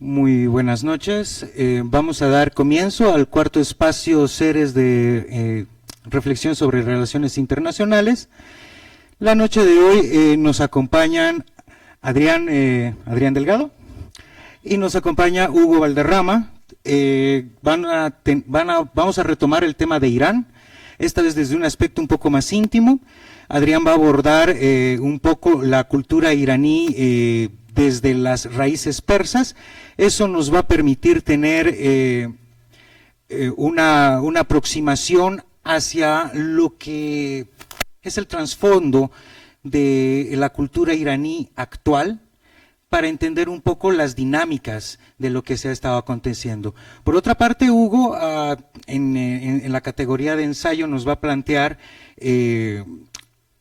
Muy buenas noches. Vamos a dar comienzo al cuarto espacio Seres de reflexión sobre relaciones internacionales. La noche de hoy nos acompañan Adrián Delgado y nos acompaña Hugo Valderrama. Vamos a retomar el tema de Irán, esta vez desde un aspecto un poco más íntimo. Adrián va a abordar un poco la cultura iraní desde las raíces persas. Eso nos va a permitir tener una aproximación hacia lo que es el trasfondo de la cultura iraní actual, para entender un poco las dinámicas de lo que se ha estado aconteciendo. Por otra parte, Hugo, en la categoría de ensayo, nos va a plantear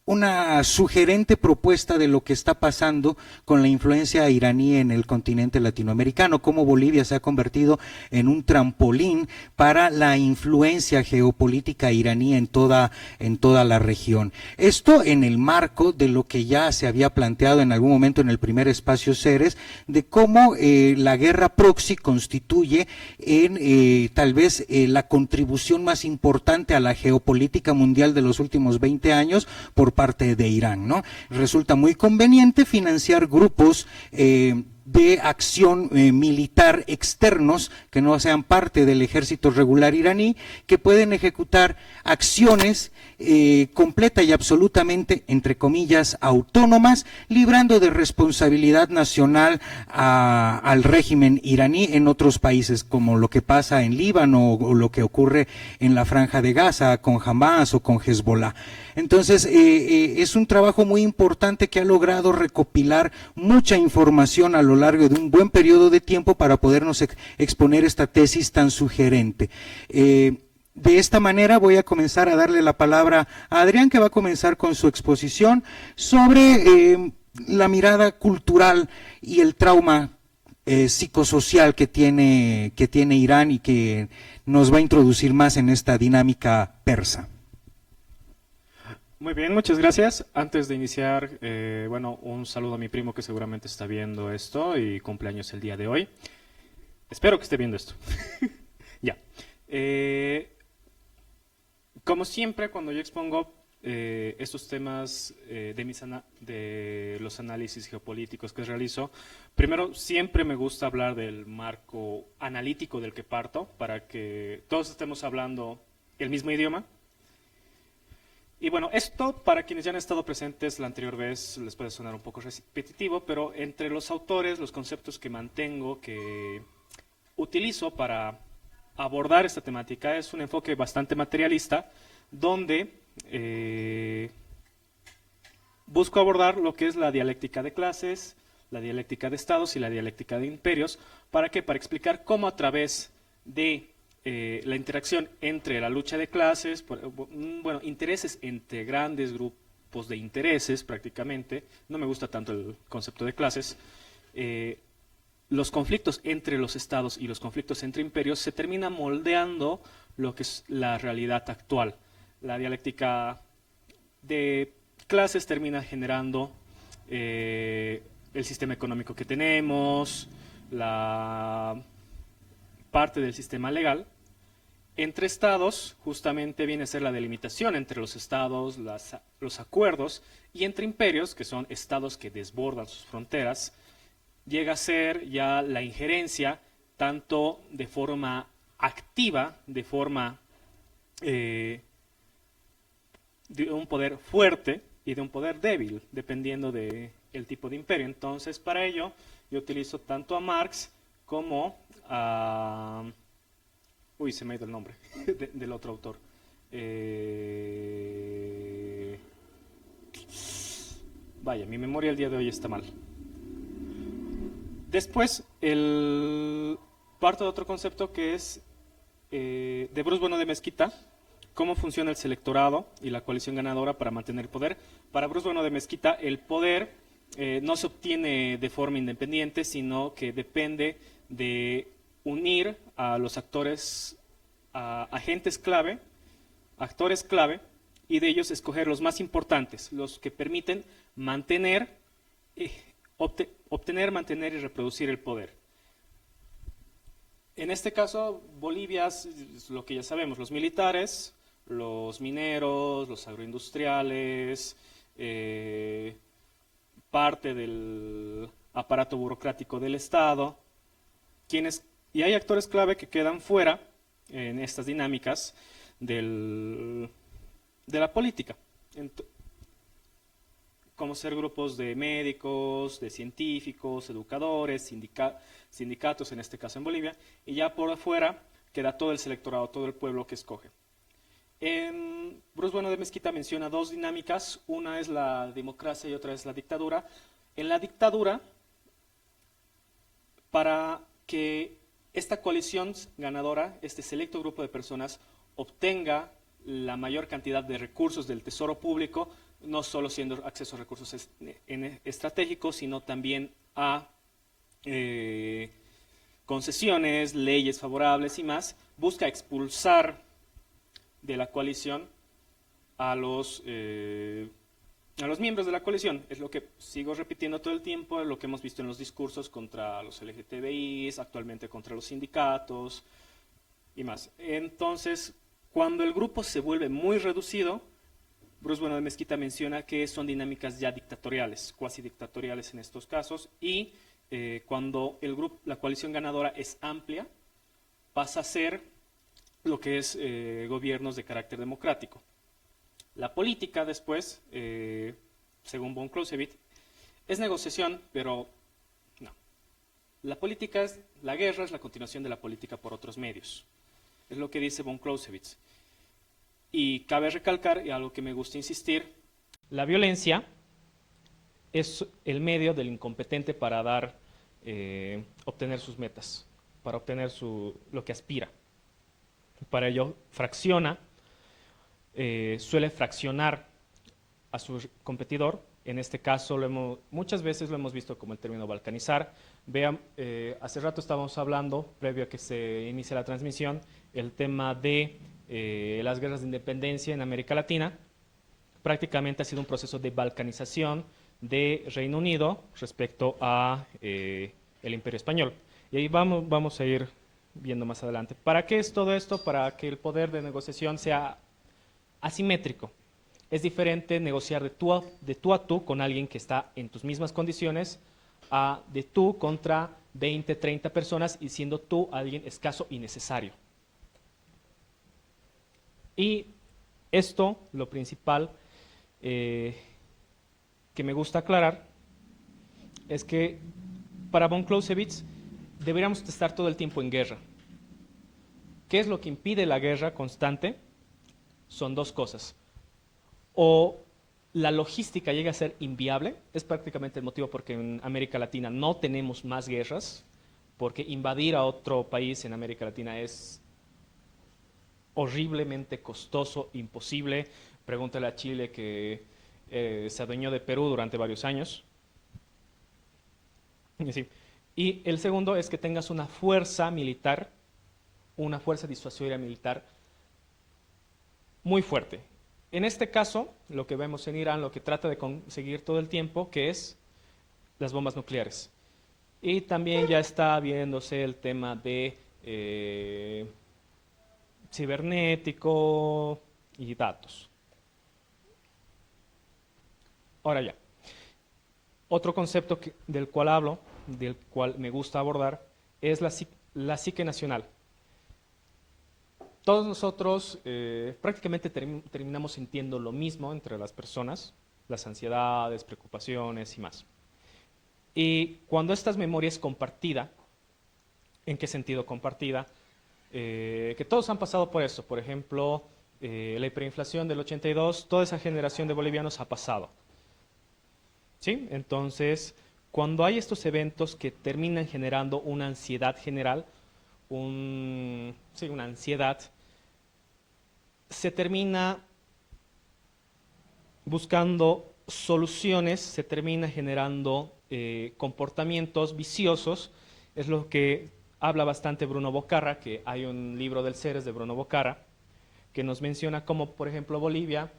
una sugerente propuesta de lo que está pasando con la influencia iraní en el continente latinoamericano, cómo Bolivia se ha convertido en un trampolín para la influencia geopolítica iraní en toda la región. Esto en el marco de lo que ya se había planteado en algún momento en el primer espacio Ceres, de cómo la guerra proxy constituye tal vez la contribución más importante a la geopolítica mundial de los últimos 20 años por parte de Irán, ¿no? Resulta muy conveniente financiar grupos de acción militar externos que no sean parte del ejército regular iraní, que pueden ejecutar acciones completa y absolutamente, entre comillas, autónomas, librando de responsabilidad nacional al régimen iraní en otros países, como lo que pasa en Líbano o lo que ocurre en la Franja de Gaza con Hamas o con Hezbollah. Entonces, es un trabajo muy importante que ha logrado recopilar mucha información a lo largo de un buen periodo de tiempo para podernos exponer esta tesis tan sugerente. De esta manera voy a comenzar a darle la palabra a Adrián, que va a comenzar con su exposición sobre la mirada cultural y el trauma psicosocial que tiene Irán y que nos va a introducir más en esta dinámica persa. Muy bien, muchas gracias. Antes de iniciar, un saludo a mi primo que seguramente está viendo esto y cumpleaños el día de hoy. Espero que esté viendo esto. Ya. Como siempre, cuando yo expongo estos temas de los análisis geopolíticos que realizo, primero siempre me gusta hablar del marco analítico del que parto, para que todos estemos hablando el mismo idioma. Y bueno, esto para quienes ya han estado presentes la anterior vez les puede sonar un poco repetitivo, pero entre los autores, los conceptos que mantengo, que utilizo para abordar esta temática, es un enfoque bastante materialista, donde busco abordar lo que es la dialéctica de clases, la dialéctica de estados y la dialéctica de imperios. ¿Para qué? Para explicar cómo a través de la interacción entre la lucha de clases, intereses entre grandes grupos de intereses prácticamente, no me gusta tanto el concepto de clases, los conflictos entre los estados y los conflictos entre imperios se termina moldeando lo que es la realidad actual. La dialéctica de clases termina generando el sistema económico que tenemos, la parte del sistema legal. Entre estados, justamente viene a ser la delimitación entre los estados, los acuerdos, y entre imperios, que son estados que desbordan sus fronteras, llega a ser ya la injerencia, tanto de forma activa, de forma de un poder fuerte y de un poder débil, dependiendo del tipo de imperio. Entonces, para ello, yo utilizo tanto a Marx como a... Uy, se me ha ido el nombre del otro autor. Vaya, mi memoria el día de hoy está mal. Después, parto de otro concepto que es de Bruce Bueno de Mezquita, cómo funciona el selectorado y la coalición ganadora para mantener el poder. Para Bruce Bueno de Mezquita, el poder no se obtiene de forma independiente, sino que depende de unir a los actores, a agentes clave, actores clave, y de ellos escoger los más importantes, los que permiten mantener, obtener, mantener y reproducir el poder. En este caso, Bolivia es lo que ya sabemos, los militares, los mineros, los agroindustriales, parte del aparato burocrático del Estado, y hay actores clave que quedan fuera en estas dinámicas de la política, como ser grupos de médicos, de científicos, educadores, sindicatos, en este caso en Bolivia, y ya por afuera queda todo el selectorado, todo el pueblo que escoge. Bruce Bueno de Mezquita menciona dos dinámicas, una es la democracia y otra es la dictadura. En la dictadura, para que esta coalición ganadora, este selecto grupo de personas, obtenga la mayor cantidad de recursos del tesoro público, no solo siendo acceso a recursos estratégicos, sino también a concesiones, leyes favorables y más, busca expulsar de la coalición a los miembros de la coalición. Es lo que sigo repitiendo todo el tiempo, es lo que hemos visto en los discursos contra los LGTBIs, actualmente contra los sindicatos y más. Entonces, cuando el grupo se vuelve muy reducido, Bruce Bueno de Mezquita menciona que son dinámicas ya dictatoriales, cuasi dictatoriales en estos casos, y cuando la coalición ganadora es amplia, pasa a ser lo que es gobiernos de carácter democrático. La política después, según von Clausewitz, es negociación, pero no. La guerra es la continuación de la política por otros medios. Es lo que dice von Clausewitz. Y cabe recalcar, y algo que me gusta insistir, la violencia es el medio del incompetente para obtener sus metas, para obtener lo que aspira. Para ello suele fraccionar a su competidor. En este caso, muchas veces lo hemos visto como el término balcanizar. Vean, hace rato estábamos hablando, previo a que se inicie la transmisión, el tema de las guerras de independencia en América Latina. Prácticamente ha sido un proceso de balcanización de Reino Unido respecto a el Imperio Español. Y ahí vamos a ir viendo más adelante. ¿Para qué es todo esto? Para que el poder de negociación sea asimétrico. Es diferente negociar de tú a tú con alguien que está en tus mismas condiciones a de tú contra 20, 30 personas y siendo tú alguien escaso y necesario. Y esto, lo principal que me gusta aclarar, es que para von Clausewitz deberíamos estar todo el tiempo en guerra. ¿Qué es lo que impide la guerra constante? Son dos cosas. O la logística llega a ser inviable, es prácticamente el motivo porque en América Latina no tenemos más guerras, porque invadir a otro país en América Latina es horriblemente costoso, imposible. Pregúntale a Chile, que se adueñó de Perú durante varios años. Y el segundo es que tengas una fuerza militar, una fuerza disuasoria militar muy fuerte. En este caso, lo que vemos en Irán, lo que trata de conseguir todo el tiempo, que es las bombas nucleares. Y también ya está viéndose el tema de cibernético y datos. Ahora ya, otro concepto del cual hablo, del cual me gusta abordar, es la psique nacional. Todos nosotros prácticamente terminamos sintiendo lo mismo entre las personas, las ansiedades, preocupaciones y más. Y cuando esta memoria es compartida, ¿en qué sentido compartida? Que todos han pasado por eso. Por ejemplo, la hiperinflación del 82, toda esa generación de bolivianos ha pasado. ¿Sí? Entonces, cuando hay estos eventos que terminan generando una ansiedad general, una ansiedad, se termina buscando soluciones, se termina generando comportamientos viciosos. Es lo que habla bastante Bruno Bocarra, que hay un libro del Ceres de Bruno Bocarra, que nos menciona cómo, por ejemplo, Bolivia,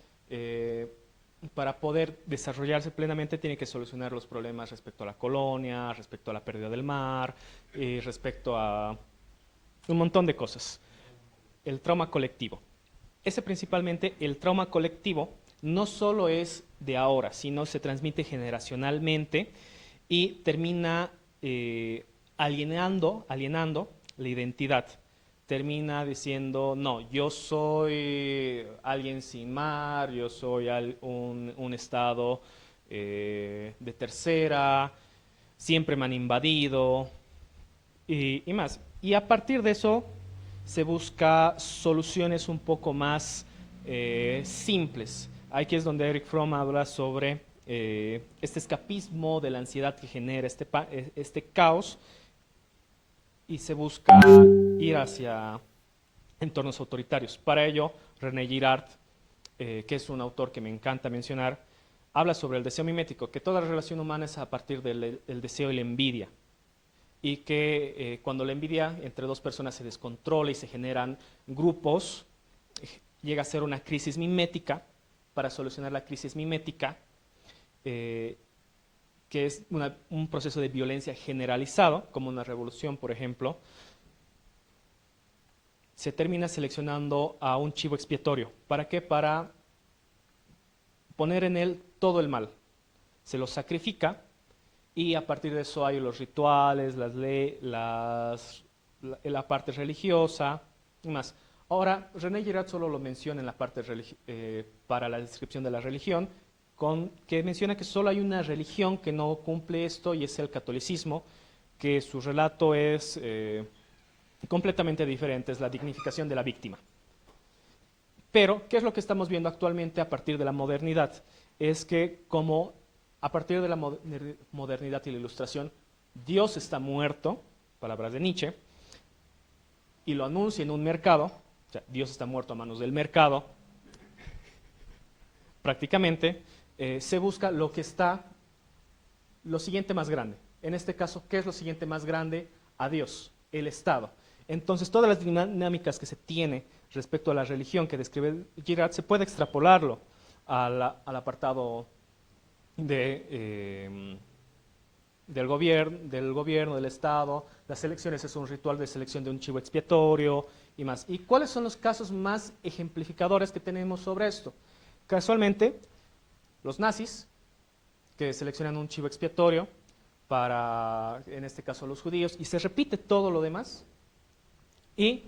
para poder desarrollarse plenamente, tiene que solucionar los problemas respecto a la colonia, respecto a la pérdida del mar, respecto a un montón de cosas. El trauma colectivo. Ese principalmente, el trauma colectivo, no solo es de ahora, sino se transmite generacionalmente y termina alienando la identidad. Termina diciendo, no, yo soy alguien sin mar, yo soy un estado de tercera, siempre me han invadido y más. Y a partir de eso se busca soluciones un poco más simples. Aquí es donde Eric Fromm habla sobre este escapismo de la ansiedad que genera este caos y se busca ir hacia entornos autoritarios. Para ello, René Girard, que es un autor que me encanta mencionar, habla sobre el deseo mimético, que toda relación humana es a partir del deseo y la envidia, y que cuando la envidia entre dos personas se descontrola y se generan grupos, llega a ser una crisis mimética. Para solucionar la crisis mimética, que es un proceso de violencia generalizado, como una revolución, por ejemplo, se termina seleccionando a un chivo expiatorio. ¿Para qué? Para poner en él todo el mal. Se lo sacrifica y a partir de eso hay los rituales, la parte religiosa y más. Ahora, René Girard solo lo menciona en la parte para la descripción de la religión, que menciona que solo hay una religión que no cumple esto y es el catolicismo, que su relato es completamente diferente, es la dignificación de la víctima. Pero, ¿qué es lo que estamos viendo actualmente a partir de la modernidad? Es que como a partir de la modernidad y la ilustración, Dios está muerto, palabras de Nietzsche, y lo anuncia en un mercado, o sea, Dios está muerto a manos del mercado, prácticamente, se busca lo siguiente más grande. En este caso, ¿qué es lo siguiente más grande? A Dios, el Estado. Entonces, todas las dinámicas que se tiene respecto a la religión que describe Girard, se puede extrapolarlo al apartado del gobierno, del Estado. Las elecciones es un ritual de selección de un chivo expiatorio y más. ¿Y cuáles son los casos más ejemplificadores que tenemos sobre esto? Casualmente, los nazis, que seleccionan un chivo expiatorio para, en este caso, los judíos, y se repite todo lo demás. Y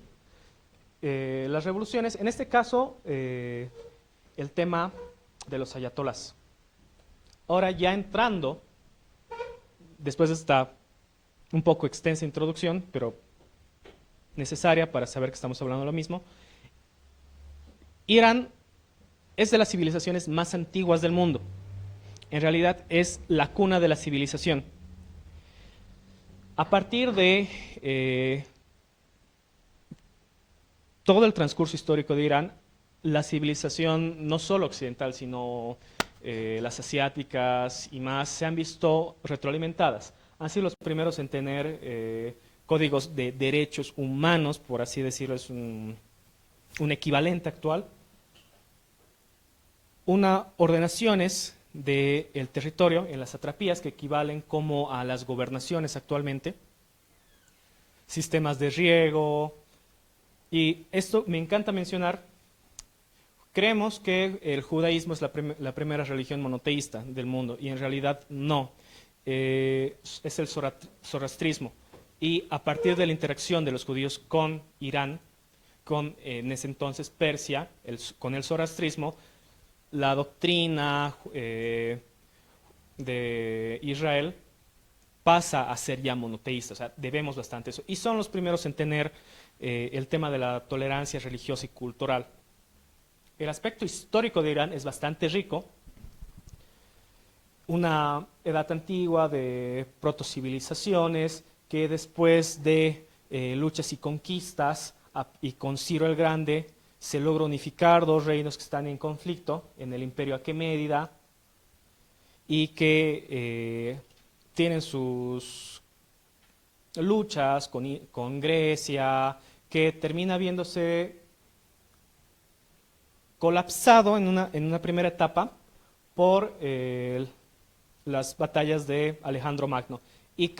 las revoluciones, en este caso, el tema de los ayatolás. Ahora ya entrando, después de esta un poco extensa introducción, pero necesaria para saber que estamos hablando de lo mismo, Irán es de las civilizaciones más antiguas del mundo. En realidad es la cuna de la civilización. A partir de todo el transcurso histórico de Irán, la civilización, no solo occidental, sino las asiáticas y más, se han visto retroalimentadas. Han sido los primeros en tener códigos de derechos humanos, por así decirlo, es un equivalente actual. Ordenaciones del territorio en las satrapías que equivalen como a las gobernaciones actualmente. Sistemas de riego. Y esto me encanta mencionar. Creemos que el judaísmo es la primera religión monoteísta del mundo y en realidad no. Es el zoroastrismo. Y a partir de la interacción de los judíos con Irán, con en ese entonces Persia, con el zoroastrismo, la doctrina de Israel pasa a ser ya monoteísta, o sea, debemos bastante eso. Y son los primeros en tener el tema de la tolerancia religiosa y cultural. El aspecto histórico de Irán es bastante rico. Una edad antigua de protocivilizaciones que después de luchas y conquistas y con Ciro el Grande se logra unificar dos reinos que están en conflicto en el Imperio Aqueménida y que tienen sus luchas con Grecia, que termina viéndose colapsado en una primera etapa por las batallas de Alejandro Magno. Y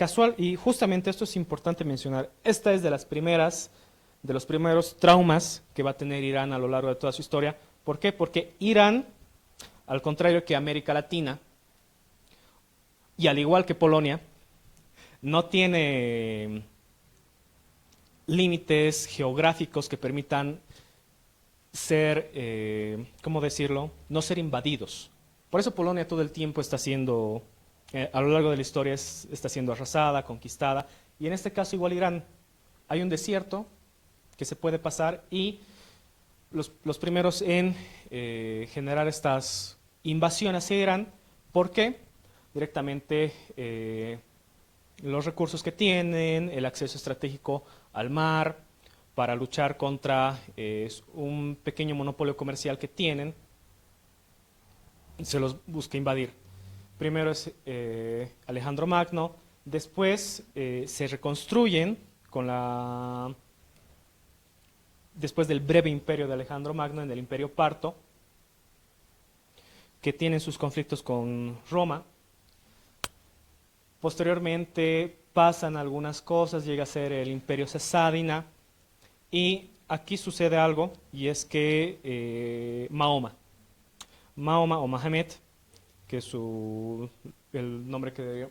justamente esto es importante mencionar, esta es de las primeras de los primeros traumas que va a tener Irán a lo largo de toda su historia. ¿Por qué? Porque Irán, al contrario que América Latina, y al igual que Polonia, no tiene límites geográficos que permitan ser, ¿cómo decirlo?, no ser invadidos. Por eso Polonia todo el tiempo está siendo, a lo largo de la historia, está siendo arrasada, conquistada, y en este caso igual Irán. Hay un desierto que se puede pasar y los primeros en generar estas invasiones hacia Irán. ¿Por qué? Directamente los recursos que tienen, el acceso estratégico al mar, para luchar contra un pequeño monopolio comercial que tienen, se los busca invadir. Primero es Alejandro Magno, después se reconstruyen después del breve imperio de Alejandro Magno, en el Imperio Parto, que tienen sus conflictos con Roma. Posteriormente pasan algunas cosas, llega a ser el Imperio Sasánida, y aquí sucede algo, y es que Mahoma o Mahomet, que es el nombre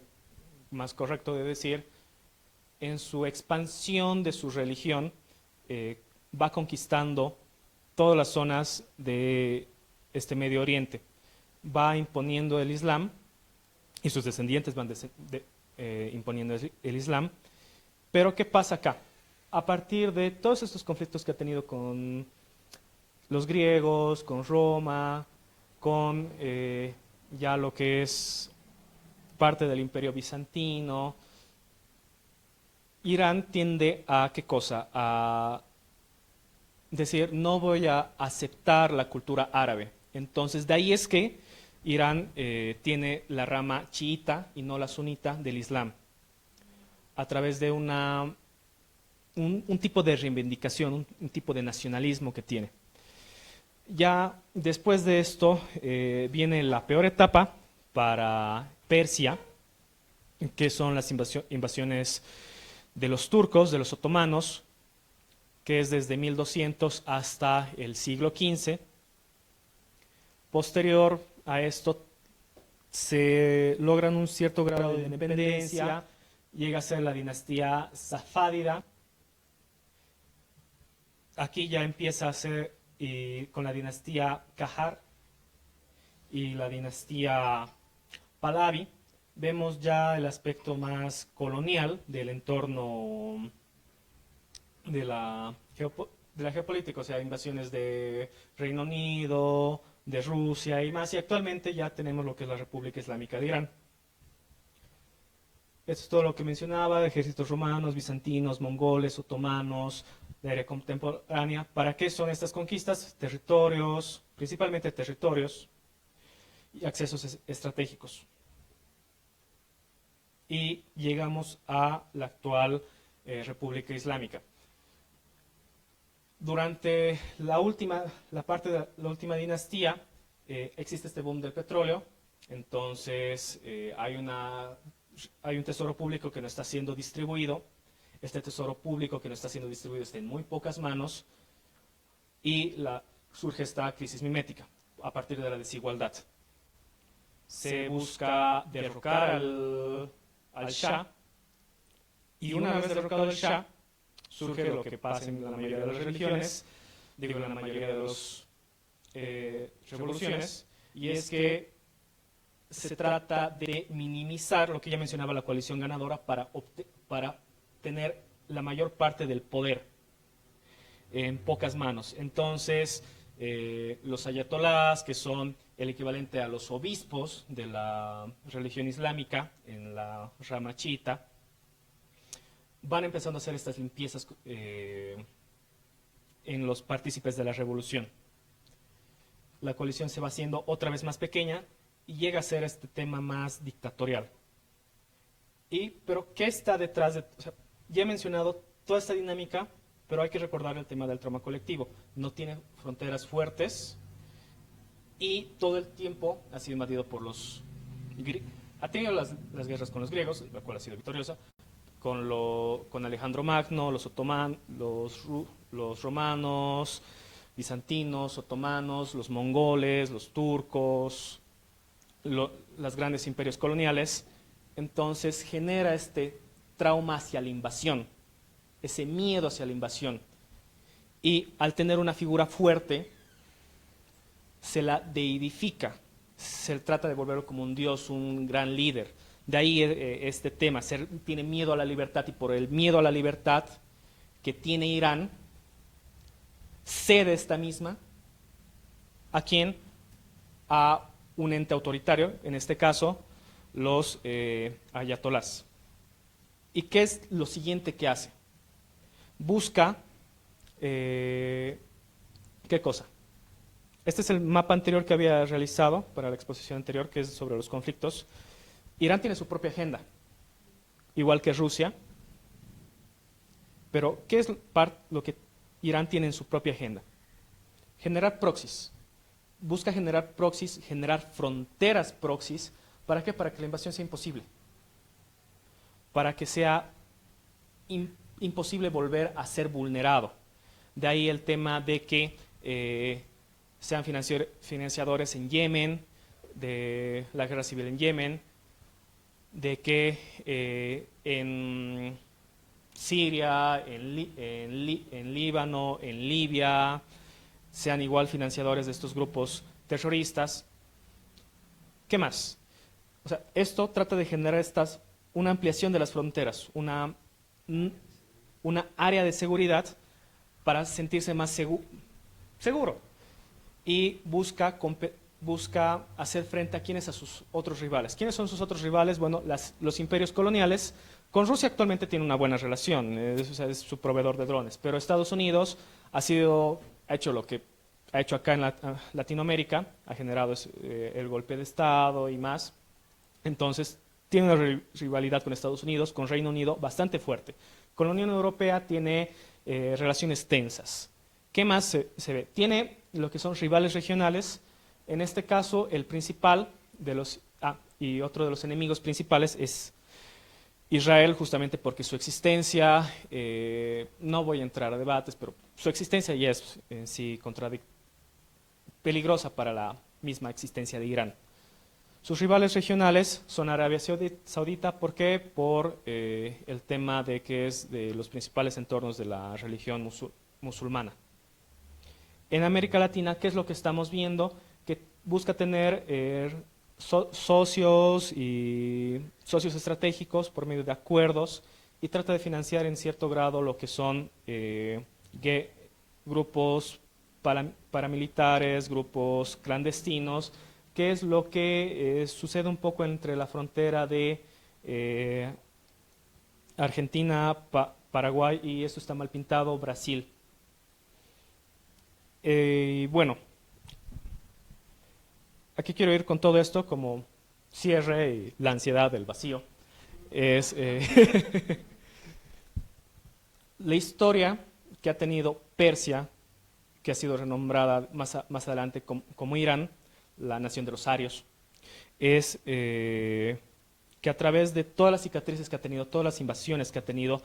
más correcto de decir, en su expansión de su religión, va conquistando todas las zonas de este Medio Oriente, va imponiendo el Islam, y sus descendientes van imponiendo el Islam. Pero ¿qué pasa acá? A partir de todos estos conflictos que ha tenido con los griegos, con Roma, con ya lo que es parte del Imperio Bizantino, Irán tiende a, ¿qué cosa?, a decir, no voy a aceptar la cultura árabe. Entonces, de ahí es que Irán tiene la rama chiita y no la sunita del Islam, a través de un tipo de reivindicación, un tipo de nacionalismo que tiene. Ya después de esto viene la peor etapa para Persia, que son las invasiones de los turcos, de los otomanos, que es desde 1200 hasta el siglo XV. Posterior a esto se logran un cierto grado de independencia, llega a ser la dinastía safávida. Aquí ya empieza a ser con la dinastía Qajar y la dinastía Pahlavi. Vemos ya el aspecto más colonial del entorno de la geopolítica, o sea, invasiones de Reino Unido, de Rusia y más, y actualmente ya tenemos lo que es la República Islámica de Irán. Esto es todo lo que mencionaba: ejércitos romanos, bizantinos, mongoles, otomanos, de área contemporánea. ¿Para qué son estas conquistas? Territorios, principalmente territorios y accesos estratégicos. Y llegamos a la actual República Islámica. Durante la parte de la última dinastía existe este boom del petróleo. Entonces hay un tesoro público que no está siendo distribuido. Este tesoro público que no está siendo distribuido está en muy pocas manos, y surge esta crisis mimética a partir de la desigualdad. Se busca derrocar al Shah, y una vez derrocado el Shah, surge lo que pasa en la mayoría de las religiones, digo, en la mayoría de las revoluciones, y es que se trata de minimizar lo que ya mencionaba, la coalición ganadora, para tener la mayor parte del poder en pocas manos. Entonces, los ayatolás, que son el equivalente a los obispos de la religión islámica en la rama chiita, van empezando a hacer estas limpiezas en los partícipes de la revolución. La coalición se va haciendo otra vez más pequeña y llega a ser este tema más dictatorial. Pero ¿qué está detrás de? O sea, ya he mencionado toda esta dinámica, pero hay que recordar el tema del trauma colectivo. No tiene fronteras fuertes y todo el tiempo ha sido invadido por ha tenido las guerras con los griegos, la cual ha sido victoriosa, con Alejandro Magno, los romanos, bizantinos, otomanos, los mongoles, los turcos, los grandes imperios coloniales. Entonces genera este trauma hacia la invasión, ese miedo hacia la invasión. Y al tener una figura fuerte, se la deidifica, se trata de volverlo como un dios, un gran líder. De ahí este tema, tiene miedo a la libertad, y por el miedo a la libertad que tiene Irán, cede esta misma, ¿a quién? A un ente autoritario, en este caso, los ayatolás. ¿Y qué es lo siguiente que hace? Busca, ¿qué cosa? Este es el mapa anterior que había realizado para la exposición anterior, que es sobre los conflictos. Irán tiene su propia agenda, igual que Rusia. Pero, ¿qué es lo que Irán tiene en su propia agenda? Generar proxies. Busca generar proxies, generar fronteras proxies. ¿Para qué? Para que la invasión sea imposible. Para que sea imposible volver a ser vulnerado. De ahí el tema de que sean financiadores en Yemen, de la guerra civil en Yemen, de que en Siria, en Líbano, en Libia, sean igual financiadores de estos grupos terroristas. ¿Qué más? O sea, esto trata de generar una ampliación de las fronteras, una área de seguridad para sentirse más seguro. Y busca hacer frente a quiénes, a sus otros rivales. ¿Quiénes son sus otros rivales? Bueno, los imperios coloniales. Con Rusia actualmente tiene una buena relación, es su proveedor de drones, pero Estados Unidos ha hecho lo que ha hecho acá en Latinoamérica, ha generado el golpe de Estado y más. Entonces, tiene una rivalidad con Estados Unidos, con Reino Unido, bastante fuerte. Con la Unión Europea tiene relaciones tensas. ¿Qué más se ve? Tiene lo que son rivales regionales. En este caso, el principal y otro de los enemigos principales es Israel, justamente porque su existencia, no voy a entrar a debates, pero su existencia ya es en sí peligrosa para la misma existencia de Irán. Sus rivales regionales son Arabia Saudita. ¿Por qué? Por el tema de que es de los principales entornos de la religión musulmana. En América Latina, ¿qué es lo que estamos viendo? Que busca tener socios estratégicos por medio de acuerdos, y trata de financiar en cierto grado lo que son grupos paramilitares, grupos clandestinos, que es lo que sucede un poco entre la frontera de Argentina, Paraguay, y esto está mal pintado, Brasil. Bueno, aquí quiero ir con todo esto como cierre y la ansiedad del vacío. Es la historia que ha tenido Persia, que ha sido renombrada más adelante como Irán, la nación de los arios, es que a través de todas las cicatrices que ha tenido, todas las invasiones que ha tenido,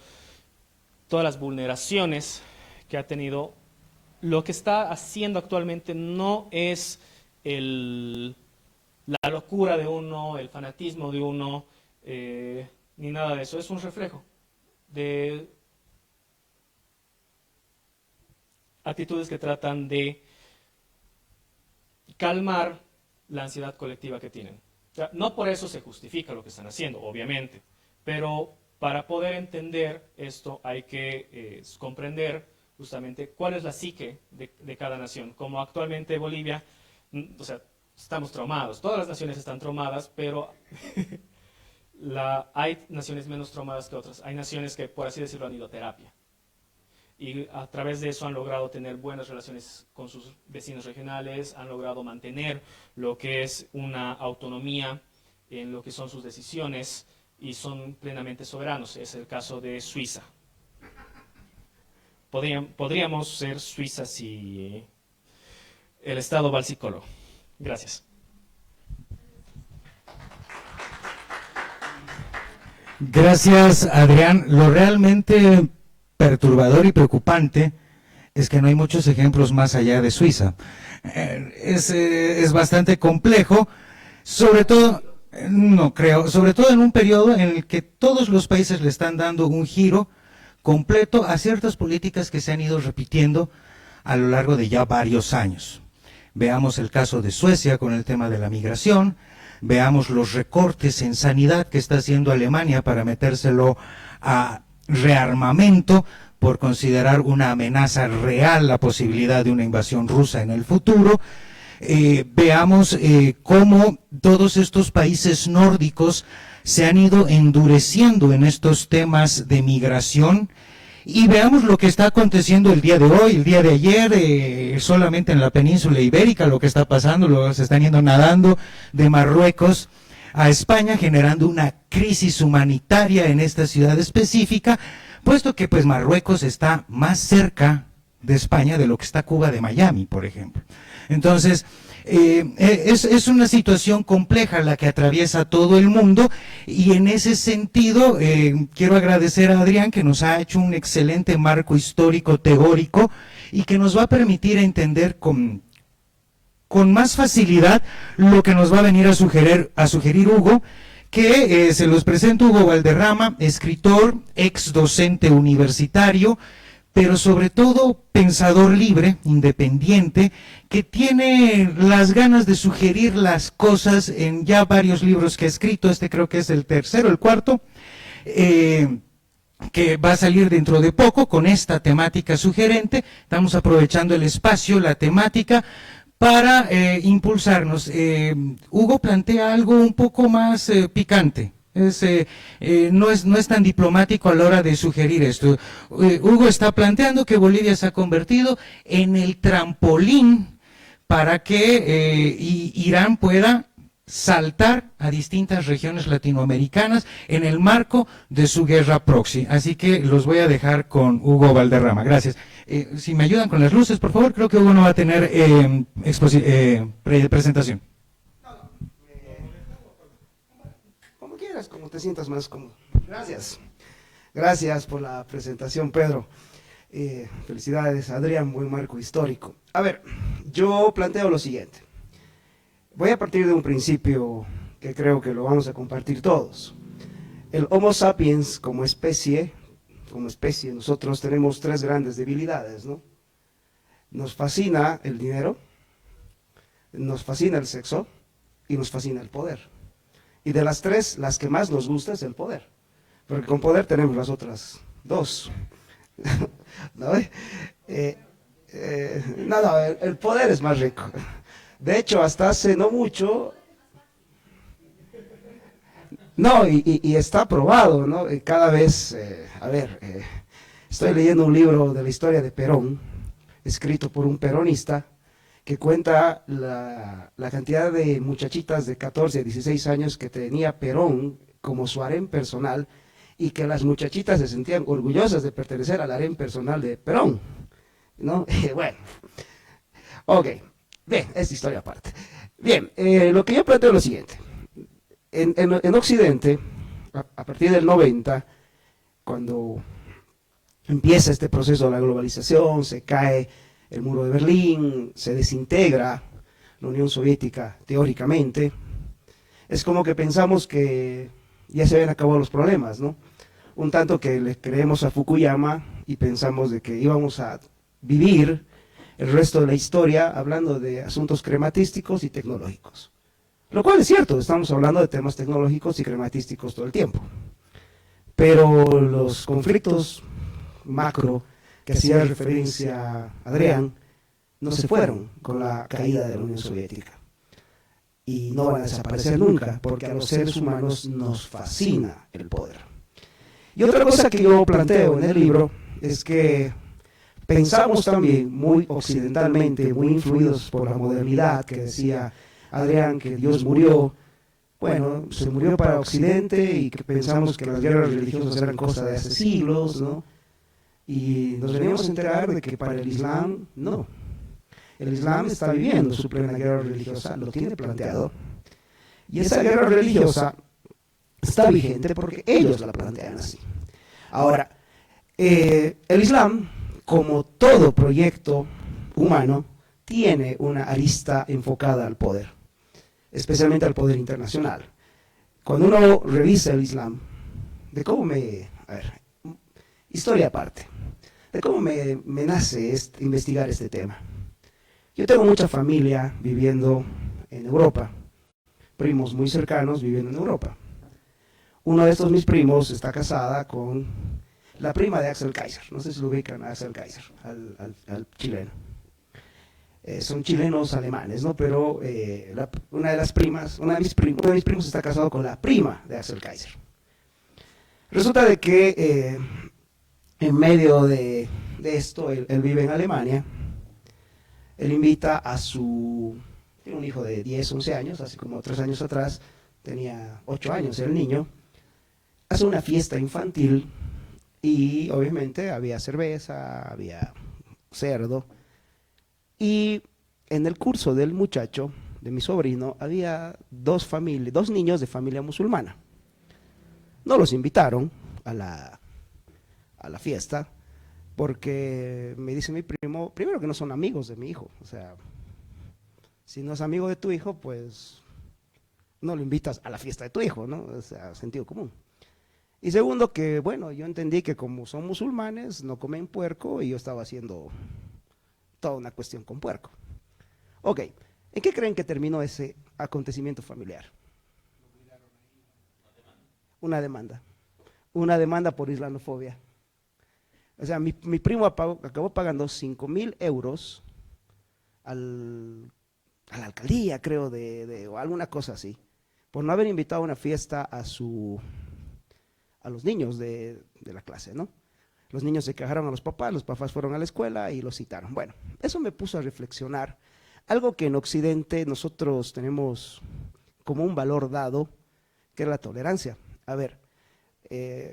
todas las vulneraciones que ha tenido, lo que está haciendo actualmente no es la locura de uno, el fanatismo de uno, ni nada de eso. Es un reflejo de actitudes que tratan de calmar la ansiedad colectiva que tienen. O sea, no por eso se justifica lo que están haciendo, obviamente, pero para poder entender esto hay que comprender justamente cuál es la psique de cada nación. Como actualmente Bolivia, o sea, estamos traumados, todas las naciones están traumadas, pero hay naciones menos traumadas que otras. Hay naciones que, por así decirlo, han ido a terapia. Y a través de eso han logrado tener buenas relaciones con sus vecinos regionales, han logrado mantener lo que es una autonomía en lo que son sus decisiones y son plenamente soberanos. Es el caso de Suiza. Podríamos ser Suiza si el Estado va al psicólogo. Gracias. Gracias, Adrián. Lo realmente perturbador y preocupante es que no hay muchos ejemplos más allá de Suiza. Es bastante complejo, sobre todo, no creo, sobre todo en un periodo en el que todos los países le están dando un giro completo a ciertas políticas que se han ido repitiendo a lo largo de ya varios años. Veamos el caso de Suecia con el tema de la migración, veamos los recortes en sanidad que está haciendo Alemania para metérselo a rearmamento por considerar una amenaza real la posibilidad de una invasión rusa en el futuro. Veamos cómo todos estos países nórdicos se han ido endureciendo en estos temas de migración. Y veamos lo que está aconteciendo el día de hoy, el día de ayer, solamente en la península ibérica, lo que está pasando, se están yendo nadando de Marruecos a España, generando una crisis humanitaria en esta ciudad específica, puesto que pues Marruecos está más cerca de España de lo que está Cuba de Miami, por ejemplo. Entonces, es una situación compleja la que atraviesa todo el mundo, y en ese sentido quiero agradecer a Adrián, que nos ha hecho un excelente marco histórico teórico y que nos va a permitir entender con más facilidad lo que nos va a venir a sugerir Hugo, que se los presento. Hugo Valderrama, escritor, ex docente universitario, pero sobre todo pensador libre, independiente, que tiene las ganas de sugerir las cosas en ya varios libros que ha escrito. Este creo que es el tercero, el cuarto, que va a salir dentro de poco con esta temática sugerente. Estamos aprovechando el espacio, la temática, para impulsarnos. Hugo plantea algo un poco más picante. No es tan diplomático a la hora de sugerir esto. Hugo está planteando que Bolivia se ha convertido en el trampolín para que Irán pueda saltar a distintas regiones latinoamericanas en el marco de su guerra proxy. Así que los voy a dejar con Hugo Valderrama. Gracias. Si me ayudan con las luces, por favor. Creo que Hugo no va a tener presentación. Como te sientas más cómodo. Gracias. Gracias por la presentación, Pedro. Felicidades, Adrián, buen marco histórico. A ver, yo planteo lo siguiente. Voy a partir de un principio que creo que lo vamos a compartir todos. El Homo sapiens como especie, nosotros tenemos tres grandes debilidades, ¿no? Nos fascina el dinero, nos fascina el sexo y nos fascina el poder. Y de las tres, las que más nos gusta es el poder. Porque con poder tenemos las otras dos. ¿No? El poder es más rico. De hecho, hasta hace no mucho... No, y está probado, ¿no? Cada vez... estoy leyendo un libro de la historia de Perón, escrito por un peronista, que cuenta la cantidad de muchachitas de 14 a 16 años que tenía Perón como su harén personal, y que las muchachitas se sentían orgullosas de pertenecer al harén personal de Perón, ¿no? Bueno, ok, bien, esta historia aparte. Bien, lo que yo planteo es lo siguiente. En Occidente, a partir del 90, cuando empieza este proceso de la globalización, se cae el muro de Berlín, se desintegra la Unión Soviética teóricamente, es como que pensamos que ya se habían acabado los problemas, ¿no? Un tanto que le creemos a Fukuyama y pensamos de que íbamos a vivir el resto de la historia hablando de asuntos crematísticos y tecnológicos. Lo cual es cierto, estamos hablando de temas tecnológicos y crematísticos todo el tiempo. Pero los conflictos macro que hacía referencia Adrián, no se fueron con la caída de la Unión Soviética. Y no van a desaparecer nunca, porque a los seres humanos nos fascina el poder. Y otra cosa que yo planteo en el libro es que pensamos también muy occidentalmente, muy influidos por la modernidad, que decía Adrián que Dios murió. Bueno, se murió para Occidente, y que pensamos que las guerras religiosas eran cosa de hace siglos, ¿no? Y nos venimos a enterar de que para el Islam, no. El Islam está viviendo su plena guerra religiosa, lo tiene planteado. Y esa guerra religiosa está vigente porque ellos la plantean así. Ahora, el Islam, como todo proyecto humano, tiene una arista enfocada al poder, especialmente al poder internacional. Cuando uno revisa el Islam, historia aparte, de cómo me nace investigar este tema. Yo tengo mucha familia viviendo en Europa, primos muy cercanos viviendo en Europa. Uno de estos mis primos está casada con la prima de Axel Kaiser. No sé si lo ubican a Axel Kaiser, al chileno. Son chilenos alemanes, ¿no? Pero una de mis primos está casado con la prima de Axel Kaiser. Resulta de que en medio de esto, él vive en Alemania. Él invita tiene un hijo de 10, 11 años, hace como 3 años atrás, tenía 8 años el niño, hace una fiesta infantil y obviamente había cerveza, había cerdo, y en el curso del muchacho, de mi sobrino, había dos niños de familia musulmana. No los invitaron a la fiesta, porque me dice mi primo, primero que no son amigos de mi hijo, o sea, si no es amigo de tu hijo, pues no lo invitas a la fiesta de tu hijo, ¿no? O sea, sentido común. Y segundo que, bueno, yo entendí que como son musulmanes, no comen puerco y yo estaba haciendo toda una cuestión con puerco. Ok, ¿en qué creen que terminó ese acontecimiento familiar? Una demanda por islamofobia. O sea, mi primo acabó pagando 5.000 euros a la alcaldía, creo, o alguna cosa así, por no haber invitado a una fiesta a los niños de la clase, ¿no? Los niños se quejaron a los papás fueron a la escuela y los citaron. Bueno, eso me puso a reflexionar, algo que en Occidente nosotros tenemos como un valor dado, que es la tolerancia. A ver,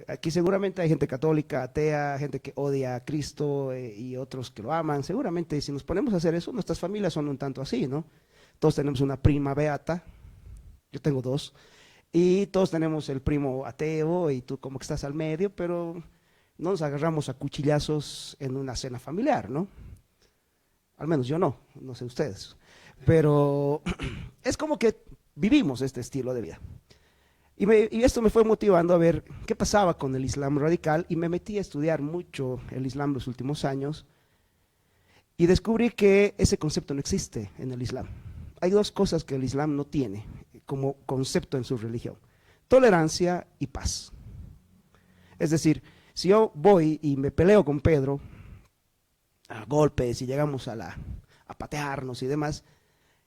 aquí seguramente hay gente católica, atea, gente que odia a Cristo y otros que lo aman. Seguramente si nos ponemos a hacer eso, nuestras familias son un tanto así, ¿no? Todos tenemos una prima beata, yo tengo 2, y todos tenemos el primo ateo y tú como que estás al medio, pero no nos agarramos a cuchillazos en una cena familiar, ¿no? Al menos yo no sé ustedes, pero es como que vivimos este estilo de vida. Y esto me fue motivando a ver qué pasaba con el Islam radical y me metí a estudiar mucho el Islam los últimos años y descubrí que ese concepto no existe en el Islam. Hay 2 cosas que el Islam no tiene como concepto en su religión: tolerancia y paz. Es decir, si yo voy y me peleo con Pedro a golpes y llegamos a patearnos y demás,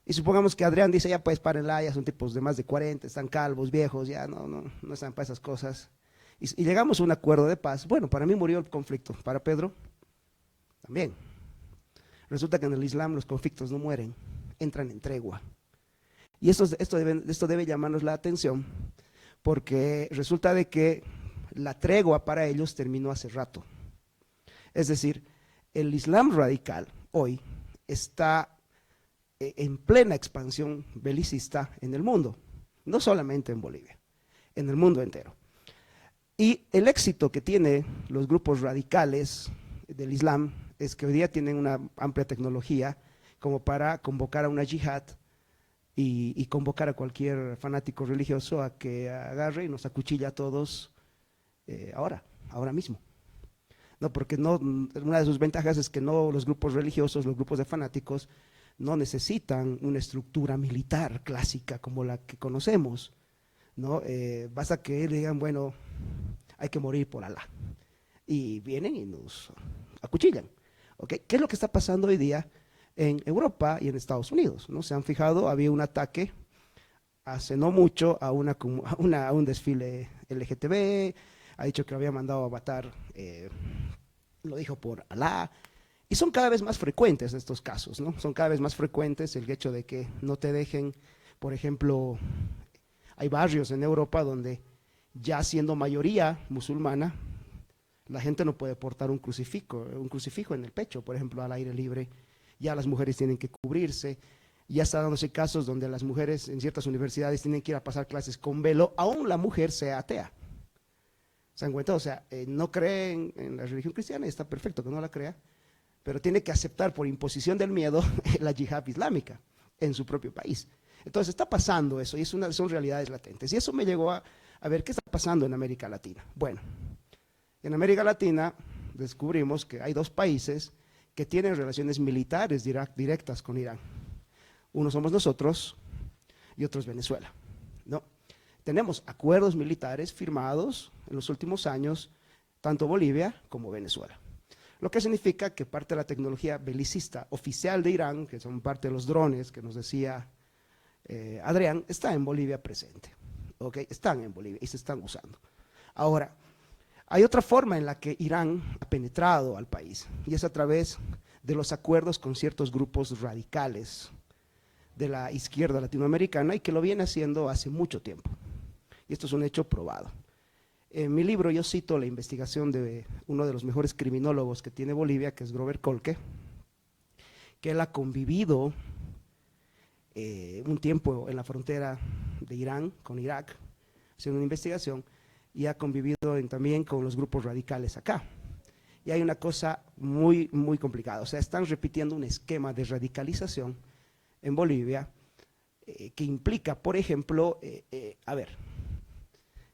y supongamos que Adrián dice, ya pues párenla, ya son tipos de más de 40, están calvos, viejos, ya no están para esas cosas. Y llegamos a un acuerdo de paz. Bueno, para mí murió el conflicto, para Pedro también. Resulta que en el Islam los conflictos no mueren, entran en tregua. Y esto debe llamarnos la atención, porque resulta de que la tregua para ellos terminó hace rato. Es decir, el Islam radical hoy está en plena expansión belicista en el mundo, no solamente en Bolivia, en el mundo entero. Y el éxito que tienen los grupos radicales del Islam es que hoy día tienen una amplia tecnología como para convocar a una yihad y convocar a cualquier fanático religioso a que agarre y nos acuchille a todos ahora mismo. No, porque una de sus ventajas es que los grupos religiosos, los grupos de fanáticos, no necesitan una estructura militar clásica como la que conocemos, ¿no? Basta que digan, bueno, hay que morir por Alá. Y vienen y nos acuchillan. ¿Okay? ¿Qué es lo que está pasando hoy día en Europa y en Estados Unidos? ¿No? ¿Se han fijado? Había un ataque hace no mucho a un desfile LGTB, ha dicho que lo había mandado a matar, lo dijo por Alá. Y son cada vez más frecuentes estos casos, ¿no? Son cada vez más frecuentes el hecho de que no te dejen, por ejemplo, hay barrios en Europa donde ya siendo mayoría musulmana, la gente no puede portar un crucifijo en el pecho, por ejemplo, al aire libre. Ya las mujeres tienen que cubrirse. Ya está dándose casos donde las mujeres en ciertas universidades tienen que ir a pasar clases con velo, aún la mujer sea atea. ¿Se dan cuenta? O sea, no cree en la religión cristiana y está perfecto que no la crea, pero tiene que aceptar por imposición del miedo la yihad islámica en su propio país. Entonces está pasando eso y son realidades latentes. Y eso me llegó a ver qué está pasando en América Latina. Bueno, en América Latina descubrimos que hay 2 países que tienen relaciones militares directas con Irán. Uno somos nosotros y otro es Venezuela, ¿no? Tenemos acuerdos militares firmados en los últimos años, tanto Bolivia como Venezuela. Lo que significa que parte de la tecnología belicista oficial de Irán, que son parte de los drones que nos decía Adrián, está en Bolivia presente. ¿Okay? Están en Bolivia y se están usando. Ahora, hay otra forma en la que Irán ha penetrado al país, y es a través de los acuerdos con ciertos grupos radicales de la izquierda latinoamericana y que lo viene haciendo hace mucho tiempo. Y esto es un hecho probado. En mi libro yo cito la investigación de uno de los mejores criminólogos que tiene Bolivia, que es Grover Kolke, que él ha convivido un tiempo en la frontera de Irán con Irak, haciendo una investigación, y ha convivido también con los grupos radicales acá. Y hay una cosa muy, muy complicada, o sea, están repitiendo un esquema de radicalización en Bolivia que implica, por ejemplo, a ver,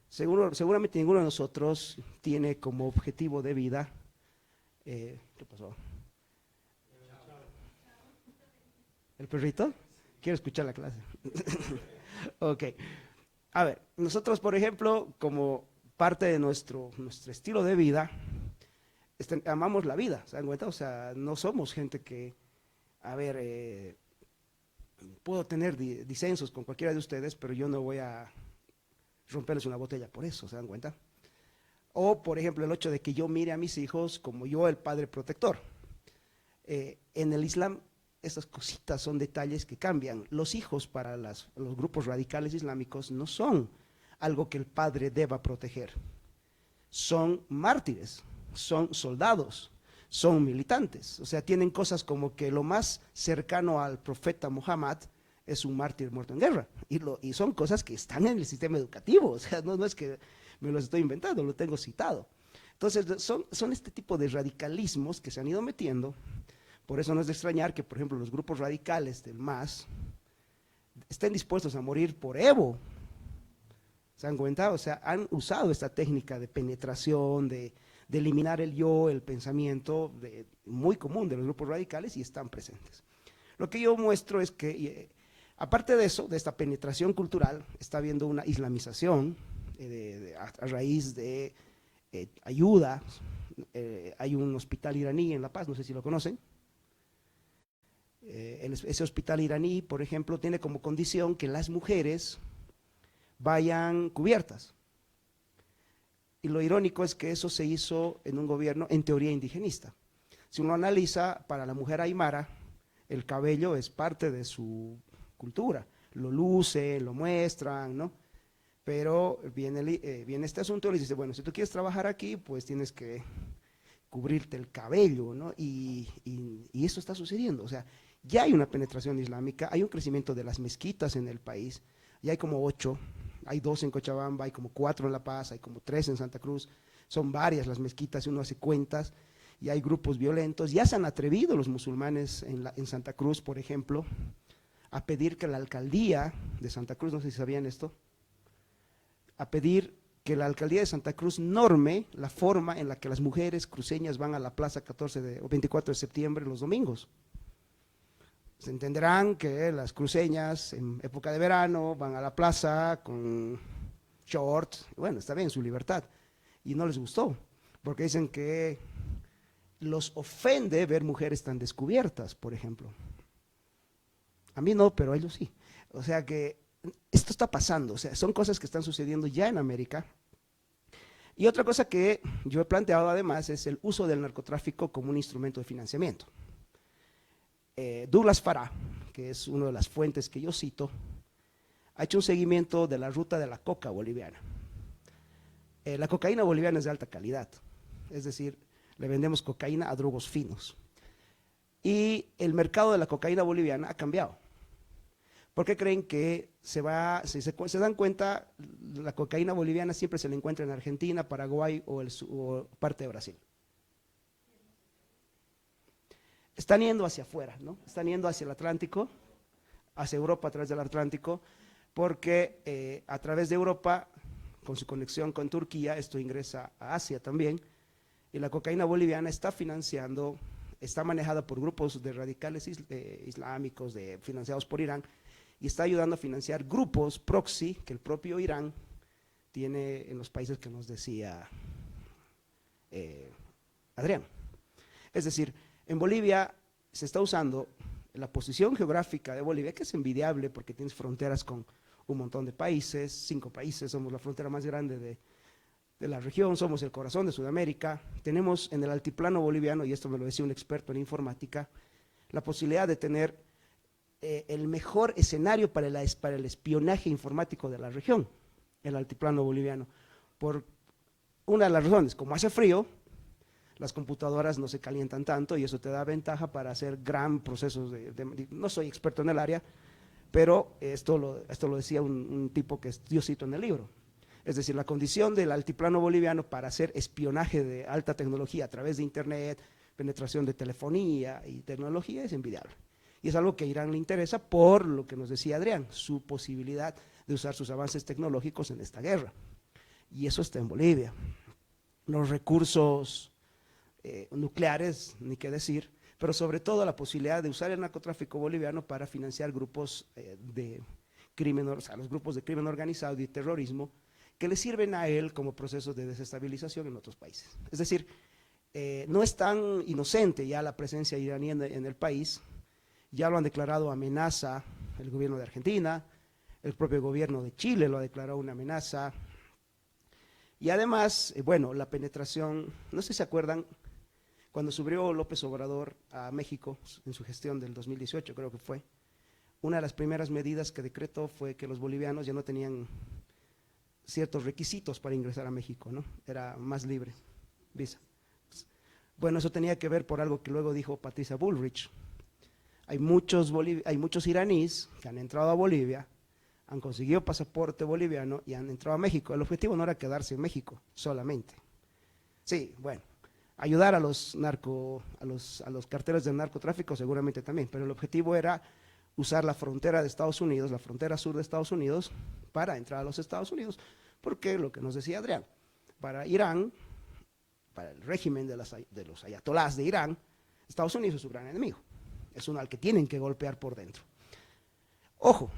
seguramente ninguno de nosotros tiene como objetivo de vida, ¿qué pasó? ¿El perrito? Quiero escuchar la clase. Ok. A ver, nosotros, por ejemplo, como parte de nuestro estilo de vida, amamos la vida, ¿se dan cuenta? O sea, no somos gente que, a ver, puedo tener disensos con cualquiera de ustedes, pero yo no voy a romperles una botella por eso, ¿se dan cuenta? O, por ejemplo, el hecho de que yo mire a mis hijos como yo, el padre protector. En el Islam, esas cositas son detalles que cambian. Los hijos para los grupos radicales islámicos no son algo que el padre deba proteger. Son mártires, son soldados, son militantes. O sea, tienen cosas como que lo más cercano al profeta Muhammad es un mártir muerto en guerra. Y son cosas que están en el sistema educativo. O sea, no es que me los estoy inventando, lo tengo citado. Entonces, son este tipo de radicalismos que se han ido metiendo. Por eso no es de extrañar que, por ejemplo, los grupos radicales del MAS estén dispuestos a morir por Evo. ¿Se han cuenta? O sea, han usado esta técnica de penetración, de eliminar el yo, el pensamiento muy común de los grupos radicales y están presentes. Lo que yo muestro es que, aparte de eso, de esta penetración cultural, está habiendo una islamización a raíz de ayuda. Hay un hospital iraní en La Paz, no sé si lo conocen. Ese hospital iraní, por ejemplo, tiene como condición que las mujeres vayan cubiertas. Y lo irónico es que eso se hizo en un gobierno en teoría indigenista. Si uno analiza, para la mujer aymara, el cabello es parte de su cultura, lo lucen, lo muestran, ¿no? Pero viene este asunto y le dice, bueno, si tú quieres trabajar aquí, pues tienes que cubrirte el cabello, ¿no? Y eso está sucediendo, o sea, ya hay una penetración islámica, hay un crecimiento de las mezquitas en el país, ya hay como 8, hay 2 en Cochabamba, hay como 4 en La Paz, hay como 3 en Santa Cruz, son varias las mezquitas, uno hace cuentas, y hay grupos violentos. Ya se han atrevido los musulmanes en Santa Cruz, por ejemplo, a pedir que la alcaldía de Santa Cruz, no sé si sabían esto, a pedir que la alcaldía de Santa Cruz norme la forma en la que las mujeres cruceñas van a la plaza 14 o 24 de septiembre los domingos. Se entenderán que las cruceñas en época de verano van a la plaza con shorts, bueno, está bien, su libertad, y no les gustó, porque dicen que los ofende ver mujeres tan descubiertas, por ejemplo. A mí no, pero a ellos sí. O sea que esto está pasando, o sea, son cosas que están sucediendo ya en América. Y otra cosa que yo he planteado además es el uso del narcotráfico como un instrumento de financiamiento. Douglas Farah, que es una de las fuentes que yo cito, ha hecho un seguimiento de la ruta de la coca boliviana. La cocaína boliviana es de alta calidad, es decir, le vendemos cocaína a drogos finos. Y el mercado de la cocaína boliviana ha cambiado. ¿Por qué creen que se dan cuenta, la cocaína boliviana siempre se la encuentra en Argentina, Paraguay o parte de Brasil? Están yendo hacia afuera, ¿no? Están yendo hacia el Atlántico, hacia Europa a través del Atlántico, porque a través de Europa, con su conexión con Turquía, esto ingresa a Asia también, y la cocaína boliviana está manejada por grupos de radicales islámicos financiados por Irán, y está ayudando a financiar grupos proxy que el propio Irán tiene en los países que nos decía Adrián. Es decir, en Bolivia se está usando la posición geográfica de Bolivia, que es envidiable porque tienes fronteras con un montón de países, 5 países, somos la frontera más grande de la región, somos el corazón de Sudamérica, tenemos en el altiplano boliviano, y esto me lo decía un experto en informática, la posibilidad de tener el mejor escenario para el espionaje informático de la región, el altiplano boliviano, por una de las razones, como hace frío, las computadoras no se calientan tanto y eso te da ventaja para hacer gran procesos no soy experto en el área, pero esto lo decía un tipo que yo cito en el libro. Es decir, la condición del altiplano boliviano para hacer espionaje de alta tecnología a través de internet, penetración de telefonía y tecnología es envidiable. Y es algo que a Irán le interesa por lo que nos decía Adrián, su posibilidad de usar sus avances tecnológicos en esta guerra. Y eso está en Bolivia. Los recursos nucleares, ni qué decir, pero sobre todo la posibilidad de usar el narcotráfico boliviano para financiar grupos de crimen, o sea, los grupos de crimen organizado y terrorismo, que le sirven a él como procesos de desestabilización en otros países. Es decir, no es tan inocente ya la presencia iraní en el país, ya lo han declarado amenaza el gobierno de Argentina, el propio gobierno de Chile lo ha declarado una amenaza, y además, bueno, la penetración, no sé si se acuerdan, cuando subió López Obrador a México en su gestión del 2018, creo que fue, una de las primeras medidas que decretó fue que los bolivianos ya no tenían ciertos requisitos para ingresar a México, ¿no? Era más libre, visa. Bueno, eso tenía que ver por algo que luego dijo Patricia Bullrich. Hay muchos iraníes que han entrado a Bolivia, han conseguido pasaporte boliviano y han entrado a México. El objetivo no era quedarse en México solamente. Sí, bueno, ayudar a los carteles del narcotráfico seguramente también, pero el objetivo era usar la frontera de Estados Unidos, la frontera sur de Estados Unidos, para entrar a los Estados Unidos, porque lo que nos decía Adrián, para Irán, para el régimen de los ayatolás de Irán, Estados Unidos es su gran enemigo, es uno al que tienen que golpear por dentro. Ojo,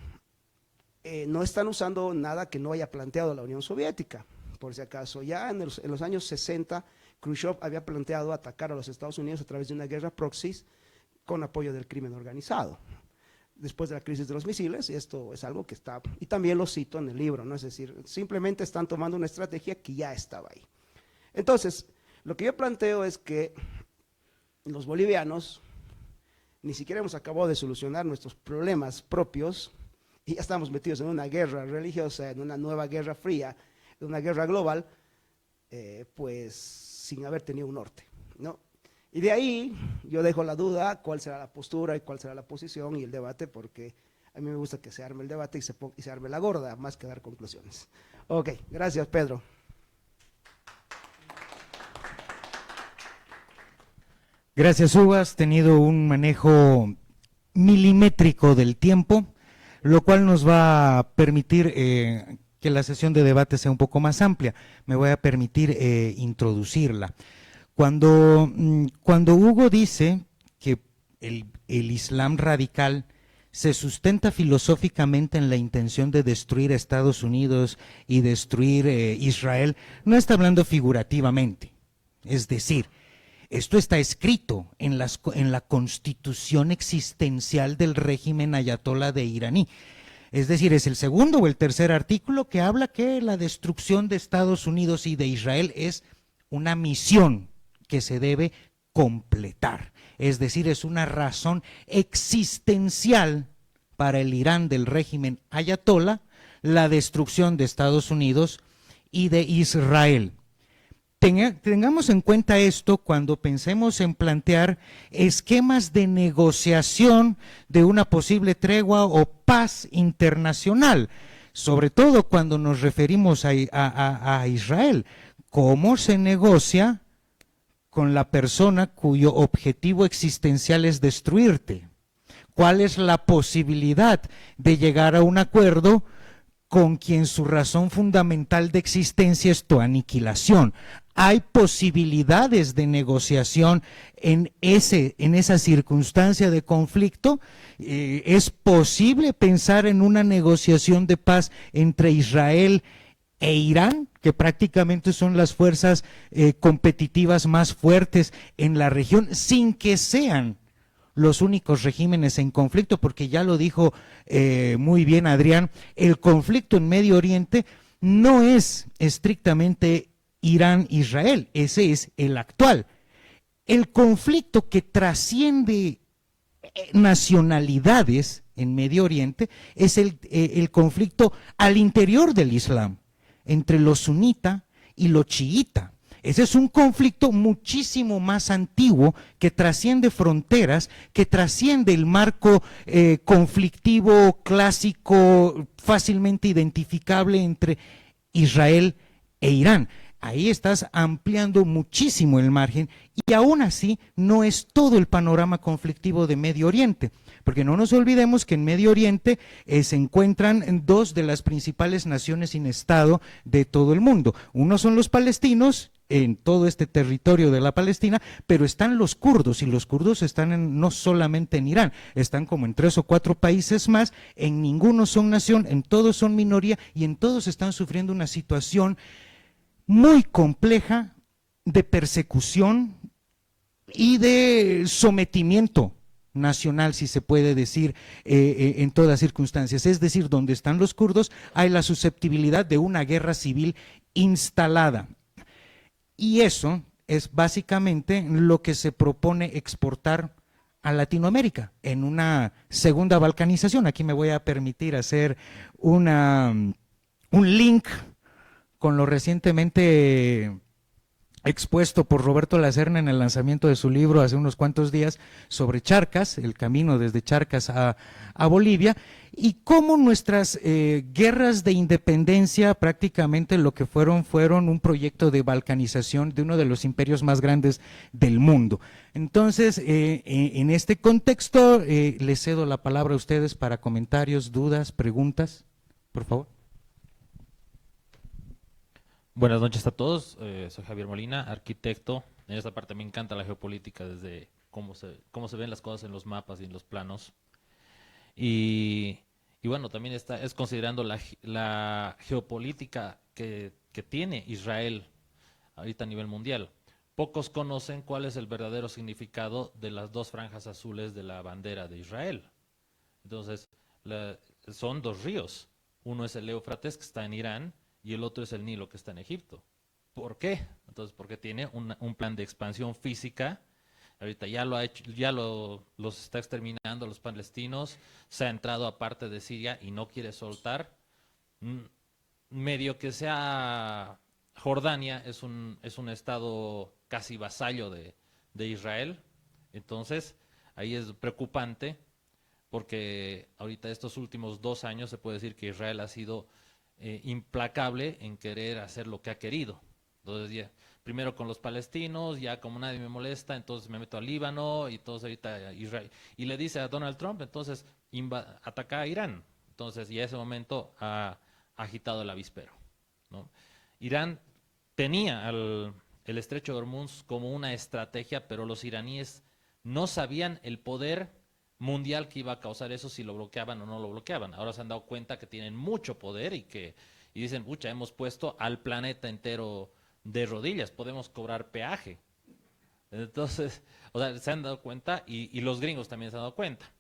no están usando nada que no haya planteado la Unión Soviética, por si acaso, ya en los años 60, Khrushchev había planteado atacar a los Estados Unidos a través de una guerra proxy con apoyo del crimen organizado. Después de la crisis de los misiles, y esto es algo que está, y también lo cito en el libro, ¿no? Es decir, simplemente están tomando una estrategia que ya estaba ahí. Entonces, lo que yo planteo es que los bolivianos ni siquiera hemos acabado de solucionar nuestros problemas propios y ya estamos metidos en una guerra religiosa, en una nueva guerra fría, en una guerra global, pues sin haber tenido un norte, ¿no? Y de ahí yo dejo la duda cuál será la postura y cuál será la posición y el debate, porque a mí me gusta que se arme el debate y se arme la gorda, más que dar conclusiones. Ok, gracias Pedro. Gracias, Hugo. Has tenido un manejo milimétrico del tiempo, lo cual nos va a permitir que la sesión de debate sea un poco más amplia. Me voy a permitir introducirla. Cuando Hugo dice que el Islam radical se sustenta filosóficamente en la intención de destruir Estados Unidos y destruir Israel, no está hablando figurativamente. Es decir, esto está escrito en la constitución existencial del régimen ayatolá de iraní. Es decir, es el segundo o el tercer artículo que habla que la destrucción de Estados Unidos y de Israel es una misión que se debe completar. Es decir, es una razón existencial para el Irán del régimen ayatolá, la destrucción de Estados Unidos y de Israel. Tengamos en cuenta esto cuando pensemos en plantear esquemas de negociación de una posible tregua o paz internacional, sobre todo cuando nos referimos a Israel. ¿Cómo se negocia con la persona cuyo objetivo existencial es destruirte? ¿Cuál es la posibilidad de llegar a un acuerdo con quien su razón fundamental de existencia es tu aniquilación? ¿Hay posibilidades de negociación en esa circunstancia de conflicto? ¿Es posible pensar en una negociación de paz entre Israel e Irán, que prácticamente son las fuerzas competitivas más fuertes en la región, sin que sean los únicos regímenes en conflicto? Porque ya lo dijo muy bien Adrián, el conflicto en Medio Oriente no es estrictamente Irán-Israel, ese es el actual. El conflicto que trasciende nacionalidades en Medio Oriente es el conflicto al interior del Islam, entre lo sunita y lo chiita. Ese es un conflicto muchísimo más antiguo que trasciende fronteras, que trasciende el marco conflictivo clásico fácilmente identificable entre Israel e Irán. Ahí estás ampliando muchísimo el margen y aún así no es todo el panorama conflictivo de Medio Oriente, porque no nos olvidemos que en Medio Oriente se encuentran dos de las principales naciones sin Estado de todo el mundo. Uno son los palestinos en todo este territorio de la Palestina, pero están los kurdos, y los kurdos están no solamente en Irán, están como en 3 o 4 países más, en ninguno son nación, en todos son minoría y en todos están sufriendo una situación muy compleja de persecución y de sometimiento nacional, si se puede decir, en todas circunstancias. Es decir, donde están los kurdos hay la susceptibilidad de una guerra civil instalada. Y eso es básicamente lo que se propone exportar a Latinoamérica en una segunda balcanización. Aquí me voy a permitir hacer un link con lo recientemente expuesto por Roberto Lacerna en el lanzamiento de su libro hace unos cuantos días sobre Charcas, el camino desde Charcas a Bolivia, y cómo nuestras guerras de independencia prácticamente lo que fueron un proyecto de balcanización de uno de los imperios más grandes del mundo. Entonces, en este contexto, les cedo la palabra a ustedes para comentarios, dudas, preguntas, por favor. Buenas noches a todos, soy Javier Molina, arquitecto. En esta parte me encanta la geopolítica, desde cómo se ven las cosas en los mapas y en los planos. Y bueno, también es considerando la geopolítica que tiene Israel ahorita a nivel mundial. Pocos conocen cuál es el verdadero significado de las 2 franjas azules de la bandera de Israel. Entonces, son 2 ríos. Uno es el Éufrates, que está en Irán, y el otro es el Nilo, que está en Egipto. ¿Por qué? Entonces, porque tiene un plan de expansión física. Ahorita ya lo ha hecho, los está exterminando los palestinos, se ha entrado a parte de Siria y no quiere soltar. Medio que sea Jordania es un estado casi vasallo de Israel. Entonces, ahí es preocupante, porque ahorita estos últimos 2 años se puede decir que Israel ha sido implacable en querer hacer lo que ha querido. Entonces, ya, primero con los palestinos, ya como nadie me molesta, entonces me meto al Líbano, y entonces ahorita Israel. Y le dice a Donald Trump, entonces ataca a Irán. Entonces, y a ese momento ha agitado el avispero, ¿no? Irán tenía el estrecho de Hormuz como una estrategia, pero los iraníes no sabían el poder mundial que iba a causar eso, si lo bloqueaban o no lo bloqueaban. Ahora se han dado cuenta que tienen mucho poder y dicen, pucha, hemos puesto al planeta entero de rodillas, podemos cobrar peaje. Entonces, o sea, se han dado cuenta y los gringos también se han dado cuenta.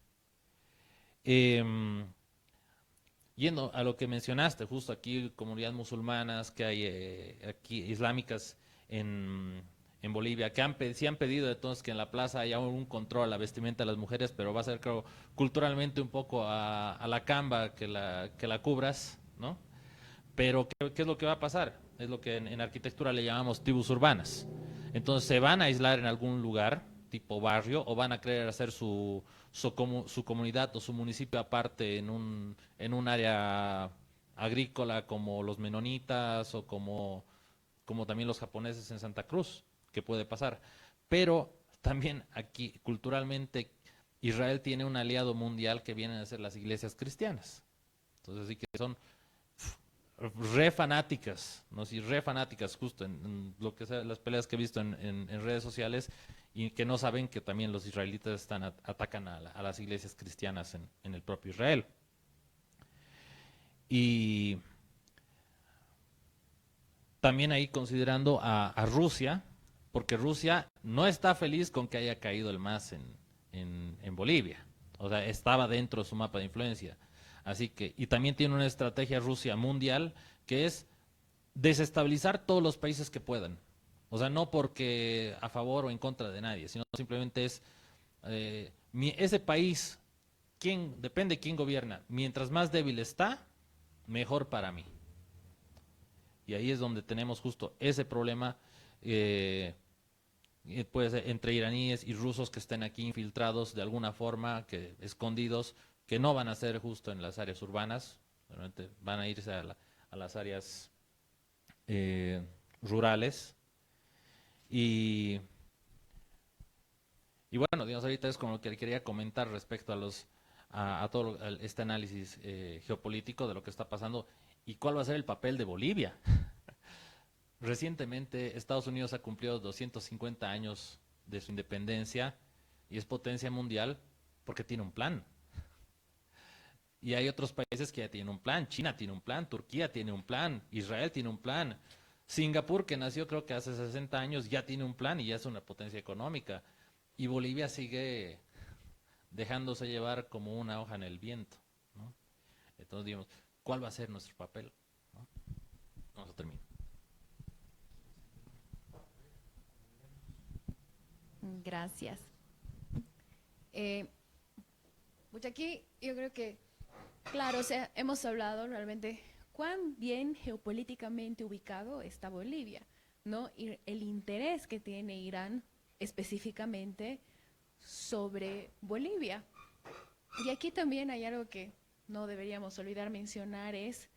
Yendo a lo que mencionaste, justo aquí comunidades musulmanas que hay aquí islámicas en Bolivia, que sí han pedido entonces que en la plaza haya un control a la vestimenta de las mujeres, pero va a ser, creo, culturalmente un poco a la camba que la cubras, ¿no? Pero ¿qué es lo que va a pasar? es lo que en arquitectura le llamamos tribus urbanas. Entonces se van a aislar en algún lugar, tipo barrio, o van a querer hacer su comunidad o su municipio aparte en un área agrícola como los menonitas o como también los japoneses en Santa Cruz, que puede pasar. Pero también aquí, culturalmente, Israel tiene un aliado mundial que vienen a ser las iglesias cristianas. Entonces, sí que son re fanáticas, ¿no? Sí, re fanáticas justo en lo que sea, las peleas que he visto en redes sociales, y que no saben que también los israelitas atacan a las iglesias cristianas en el propio Israel. Y también ahí considerando a Rusia, porque Rusia no está feliz con que haya caído el MAS en Bolivia. O sea, estaba dentro de su mapa de influencia. Así que, y también tiene una estrategia Rusia mundial que es desestabilizar todos los países que puedan. O sea, no porque a favor o en contra de nadie, sino simplemente es ese país, depende quién gobierna, mientras más débil está, mejor para mí. Y ahí es donde tenemos justo ese problema, pues, entre iraníes y rusos que estén aquí infiltrados de alguna forma, que escondidos, que no van a ser justo en las áreas urbanas, realmente van a irse a las áreas rurales. Y bueno, digamos, ahorita es como lo que quería comentar respecto a todo este análisis geopolítico de lo que está pasando y cuál va a ser el papel de Bolivia. Recientemente Estados Unidos ha cumplido 250 años de su independencia y es potencia mundial porque tiene un plan. Y hay otros países que ya tienen un plan. China tiene un plan, Turquía tiene un plan, Israel tiene un plan. Singapur, que nació creo que hace 60 años, ya tiene un plan y ya es una potencia económica. Y Bolivia sigue dejándose llevar como una hoja en el viento, ¿no? Entonces, digamos, ¿cuál va a ser nuestro papel? ¿No? Vamos a terminar. Gracias. Pues aquí yo creo que, claro, o sea, hemos hablado realmente cuán bien geopolíticamente ubicado está Bolivia, ¿no? Y el interés que tiene Irán específicamente sobre Bolivia. Y aquí también hay algo que no deberíamos olvidar mencionar, es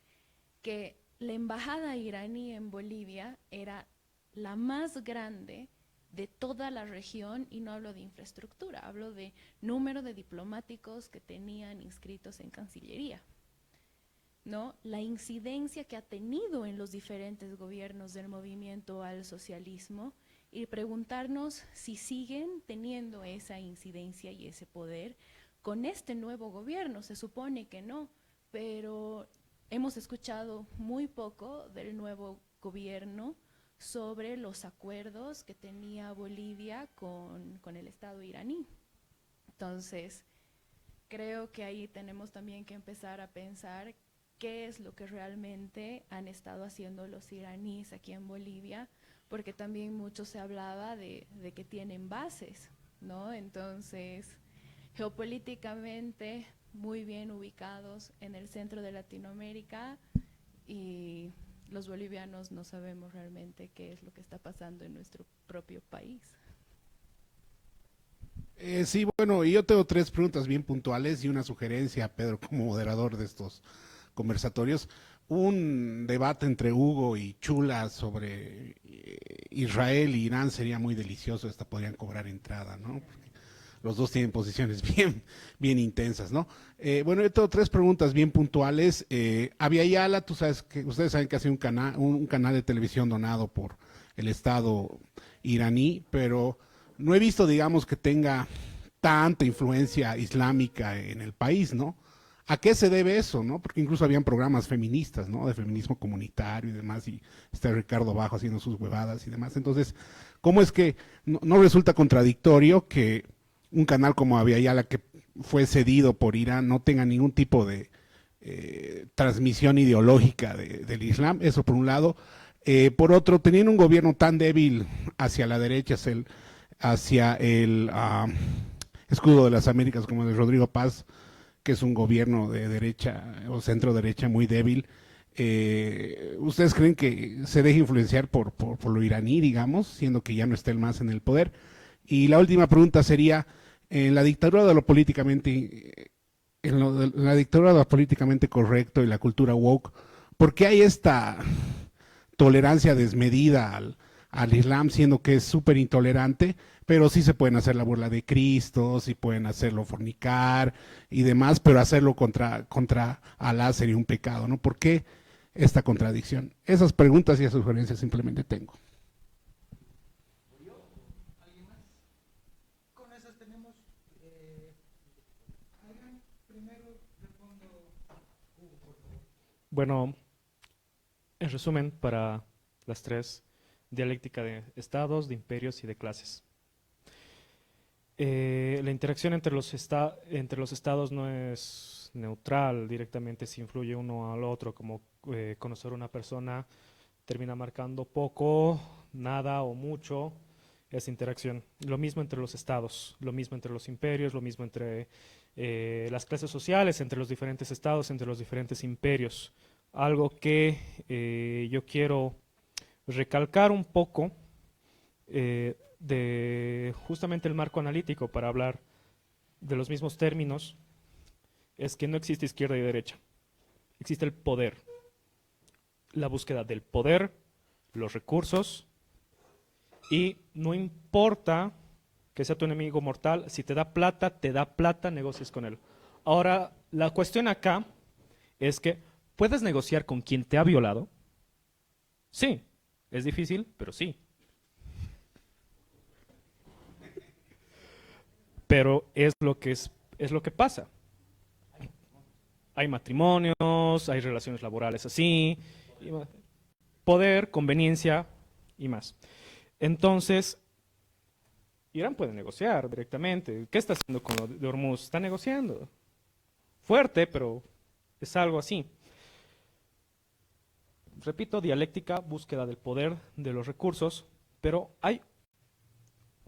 que la embajada iraní en Bolivia era la más grande de toda la región, y no hablo de infraestructura, hablo de número de diplomáticos que tenían inscritos en Cancillería, ¿no? La incidencia que ha tenido en los diferentes gobiernos del movimiento al socialismo, y preguntarnos si siguen teniendo esa incidencia y ese poder con este nuevo gobierno. Se supone que no, pero hemos escuchado muy poco del nuevo gobierno sobre los acuerdos que tenía Bolivia con el Estado iraní. Entonces, creo que ahí tenemos también que empezar a pensar qué es lo que realmente han estado haciendo los iraníes aquí en Bolivia, porque también mucho se hablaba de que tienen bases, ¿no? Entonces, geopolíticamente muy bien ubicados en el centro de Latinoamérica, y los bolivianos no sabemos realmente qué es lo que está pasando en nuestro propio país. Sí, bueno, y yo tengo 3 preguntas bien puntuales y una sugerencia, Pedro, como moderador de estos conversatorios. Un debate entre Hugo y Chula sobre Israel y Irán sería muy delicioso, hasta podrían cobrar entrada, ¿no? Porque los dos tienen posiciones bien intensas, ¿no? Bueno, yo tengo 3 preguntas bien puntuales. Aviala, ustedes saben que hace un canal de televisión donado por el Estado iraní, pero no he visto, digamos, que tenga tanta influencia islámica en el país, ¿no? ¿A qué se debe eso, no? Porque incluso habían programas feministas, ¿no? De feminismo comunitario y demás, y está Ricardo Bajo haciendo sus huevadas y demás. Entonces, ¿cómo es que no resulta contradictorio que un canal como Aviala, que fue cedido por Irán, no tenga ningún tipo de transmisión ideológica del Islam? Eso por un lado. Por otro, teniendo un gobierno tan débil hacia la derecha, hacia el escudo de las Américas como el de Rodrigo Paz, que es un gobierno de derecha o centro derecha muy débil, ¿Ustedes creen que se deje influenciar por lo iraní, digamos, siendo que ya no está el MAS en el poder? Y la última pregunta sería, en la dictadura de lo políticamente, en la dictadura de lo políticamente correcto y la cultura woke, ¿por qué hay esta tolerancia desmedida al Islam, siendo que es súper intolerante, pero sí se pueden hacer la burla de Cristo, sí pueden hacerlo fornicar y demás, pero hacerlo contra Alá sería un pecado, ¿no? ¿Por qué esta contradicción? Esas preguntas y esas sugerencias simplemente tengo. Bueno, en resumen, para las tres, dialéctica de estados, de imperios y de clases. La interacción entre los estados no es neutral, directamente se influye uno al otro, como conocer a una persona termina marcando poco, nada o mucho esa interacción. Lo mismo entre los estados, lo mismo entre los imperios, lo mismo entre las clases sociales, entre los diferentes estados, entre los diferentes imperios. Algo que yo quiero recalcar un poco de justamente el marco analítico para hablar de los mismos términos, es que no existe izquierda y derecha, existe el poder, la búsqueda del poder, los recursos, y no importa que sea tu enemigo mortal, si te da plata, negocies con él. Ahora, la cuestión acá es que ¿puedes negociar con quien te ha violado? Sí, es difícil, pero sí. Pero es lo que pasa. Hay matrimonios, hay relaciones laborales así, poder, conveniencia y más. Entonces, Irán puede negociar directamente. ¿Qué está haciendo con lo de Hormuz? Está negociando. Fuerte, pero es algo así. Repito, dialéctica, búsqueda del poder, de los recursos, pero hay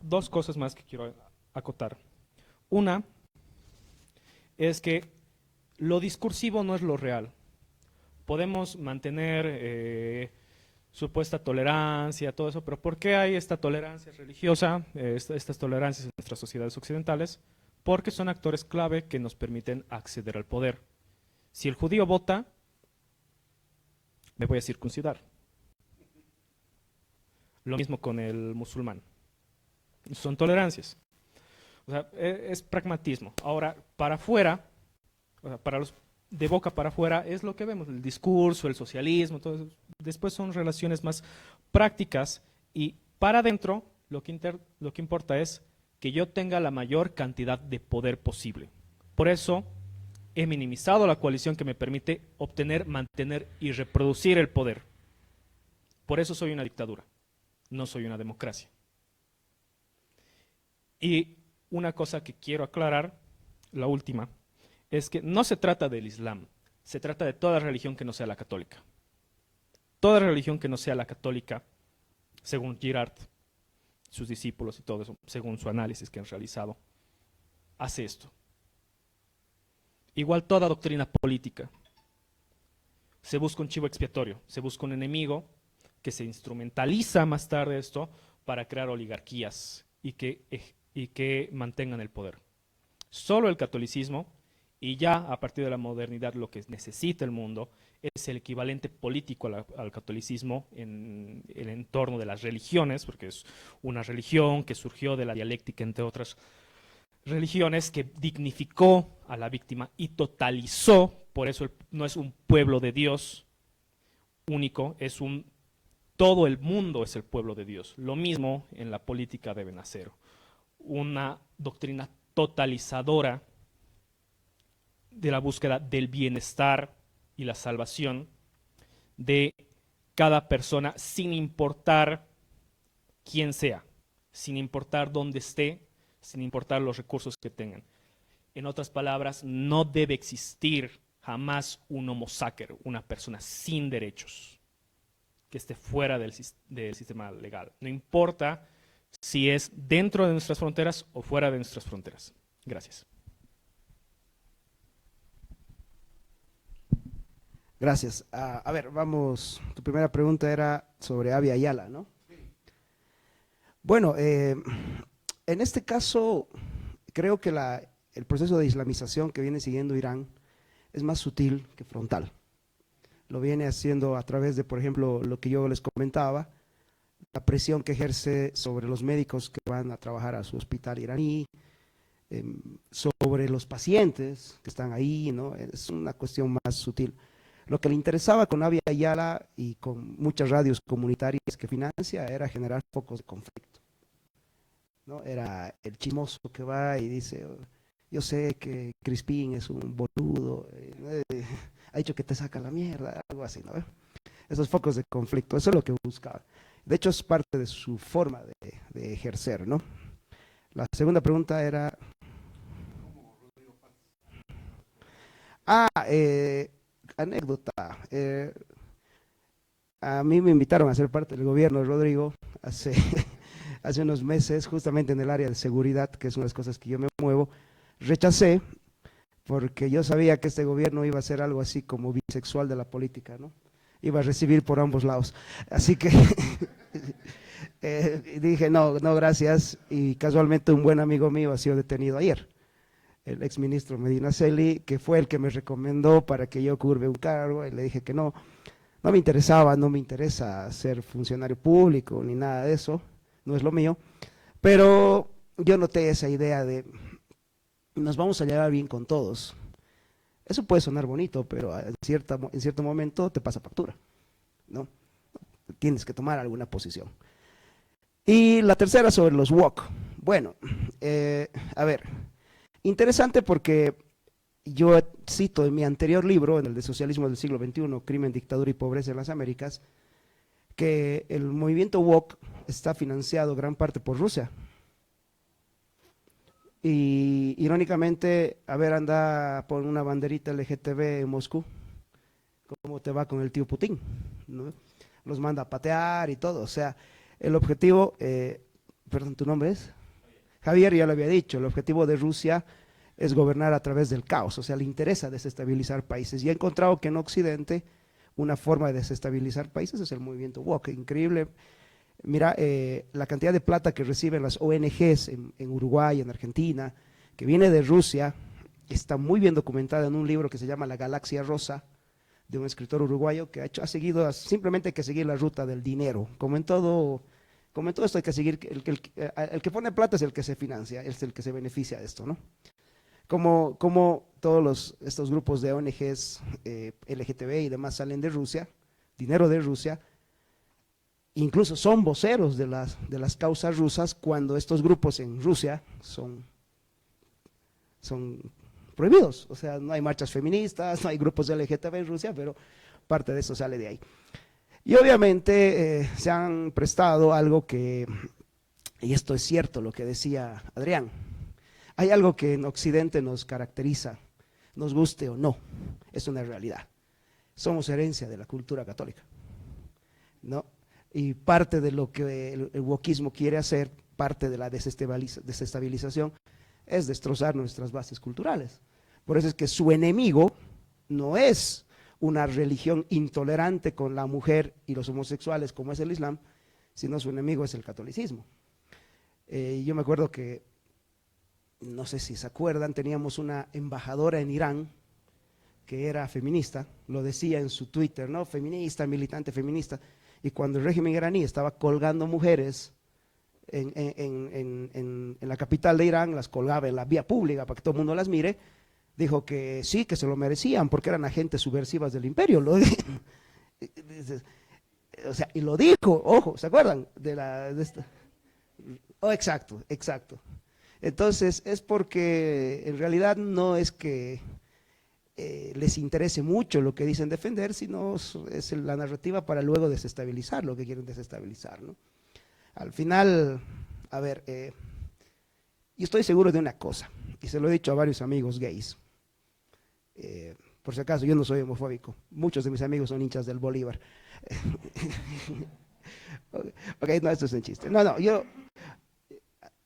dos cosas más que quiero acotar. Una es que lo discursivo no es lo real. Podemos mantener supuesta tolerancia, todo eso, pero ¿por qué hay esta tolerancia religiosa, estas tolerancias en nuestras sociedades occidentales? Porque son actores clave que nos permiten acceder al poder. Si el judío vota, me voy a circuncidar. Lo mismo con el musulmán. Son tolerancias. O sea, es pragmatismo. Ahora, para afuera, o sea, para los de boca para afuera, es lo que vemos, el discurso, el socialismo, todo eso. Después son relaciones más prácticas y para adentro lo que importa es que yo tenga la mayor cantidad de poder posible. Por eso he minimizado la coalición que me permite obtener, mantener y reproducir el poder. Por eso soy una dictadura, no soy una democracia. Y una cosa que quiero aclarar, la última, es que no se trata del Islam, se trata de toda religión que no sea la católica. Toda religión que no sea la católica, según Girard, sus discípulos y todo eso, según su análisis que han realizado, hace esto. Igual toda doctrina política. Se busca un chivo expiatorio, se busca un enemigo que se instrumentaliza más tarde esto para crear oligarquías y que mantengan el poder. Solo el catolicismo, y ya a partir de la modernidad lo que necesita el mundo es el equivalente político al catolicismo en el entorno de las religiones, porque es una religión que surgió de la dialéctica entre otras religiones, que dignificó a la víctima y totalizó. Por eso no es un pueblo de Dios único, todo el mundo es el pueblo de Dios. Lo mismo en la política deben hacer. Una doctrina totalizadora de la búsqueda del bienestar y la salvación de cada persona, sin importar quién sea, sin importar dónde esté, sin importar los recursos que tengan. En otras palabras, no debe existir jamás un homo sacer, una persona sin derechos, que esté fuera del sistema legal. No importa si es dentro de nuestras fronteras o fuera de nuestras fronteras. Gracias. Gracias. A ver, vamos, tu primera pregunta era sobre Abya Yala, ¿no? Bueno, en este caso, creo que el proceso de islamización que viene siguiendo Irán es más sutil que frontal. Lo viene haciendo a través de, por ejemplo, lo que yo les comentaba, la presión que ejerce sobre los médicos que van a trabajar a su hospital iraní, sobre los pacientes que están ahí, ¿no? Es una cuestión más sutil. Lo que le interesaba con Abya Yala y con muchas radios comunitarias que financia era generar focos de conflicto, ¿no? Era el chismoso que va y dice, yo sé que Crispín es un boludo, ha dicho que te saca la mierda, algo así, ¿no? Esos focos de conflicto, eso es lo que buscaba. De hecho, es parte de su forma de ejercer, ¿no? La segunda pregunta era... anécdota. A mí me invitaron a ser parte del gobierno de Rodrigo hace, hace unos meses, justamente en el área de seguridad, que es una de las cosas que yo me muevo. Rechacé porque yo sabía que este gobierno iba a ser algo así como bisexual de la política, ¿no? Iba a recibir por ambos lados. Así que dije, no, no, gracias. Y casualmente un buen amigo mío ha sido detenido ayer, el exministro Medina Celi, que fue el que me recomendó para que yo curve un cargo, y le dije que no, no me interesaba, no me interesa ser funcionario público ni nada de eso, no es lo mío, pero yo noté esa idea de nos vamos a llevar bien con todos. Eso puede sonar bonito, pero en cierto momento te pasa factura, ¿no? Tienes que tomar alguna posición. Y la tercera sobre los woke. Bueno, a ver, interesante porque yo cito en mi anterior libro, en el de Socialismo del siglo XXI, Crimen, Dictadura y Pobreza en las Américas, que el movimiento woke está financiado gran parte por Rusia. Y irónicamente, a ver, anda por una banderita LGTB en Moscú, ¿cómo te va con el tío Putin? ¿No? Los manda a patear y todo, o sea, el objetivo, perdón, ¿tu nombre es? Javier, ya lo había dicho, el objetivo de Rusia es gobernar a través del caos, o sea, le interesa desestabilizar países, y ha encontrado que en Occidente una forma de desestabilizar países es el movimiento woke, increíble. Mira, la cantidad de plata que reciben las ONGs en Uruguay, en Argentina, que viene de Rusia, está muy bien documentada en un libro que se llama La Galaxia Rosa, de un escritor uruguayo que ha seguido, simplemente hay que seguir la ruta del dinero, como en todo esto hay que seguir, el que pone plata es el que se financia, es el que se beneficia de esto, ¿no? Como todos estos grupos de ONGs, LGTB y demás salen de Rusia, dinero de Rusia, incluso son voceros de las causas rusas cuando estos grupos en Rusia son prohibidos, o sea, no hay marchas feministas, no hay grupos de LGTB en Rusia, pero parte de eso sale de ahí. Y obviamente se han prestado algo que, y esto es cierto lo que decía Adrián, hay algo que en Occidente nos caracteriza, nos guste o no, es una realidad. Somos herencia de la cultura católica, ¿no? Y parte de lo que el wokismo quiere hacer, parte de la desestabilización, es destrozar nuestras bases culturales. Por eso es que su enemigo no es una religión intolerante con la mujer y los homosexuales como es el Islam, sino su enemigo es el catolicismo. Yo me acuerdo que, no sé si se acuerdan, teníamos una embajadora en Irán que era feminista, lo decía en su Twitter, ¿no? Feminista, militante feminista, y cuando el régimen iraní estaba colgando mujeres en la capital de Irán, las colgaba en la vía pública para que todo el mundo las mire, dijo que sí, que se lo merecían porque eran agentes subversivas del imperio. O sea, y lo dijo, ojo, ¿se acuerdan? Oh, exacto, exacto. Entonces, es porque en realidad no es que les interese mucho lo que dicen defender, sino es la narrativa para luego desestabilizar lo que quieren desestabilizar, ¿no? Al final, a ver, yo estoy seguro de una cosa, y se lo he dicho a varios amigos gays, por si acaso yo no soy homofóbico, muchos de mis amigos son hinchas del Bolívar. Ok, no, esto es un chiste. No, yo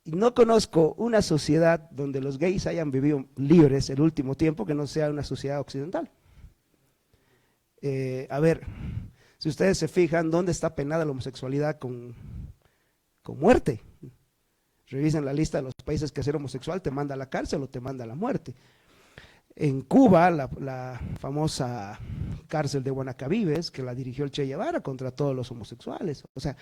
no conozco una sociedad donde los gays hayan vivido libres el último tiempo que no sea una sociedad occidental. A ver, si ustedes se fijan, ¿dónde está penada la homosexualidad con muerte? Revisen la lista de los países que ser homosexual te manda a la cárcel o te manda a la muerte. En Cuba, la famosa cárcel de Guanacavives, que la dirigió el Che Guevara contra todos los homosexuales. O sea,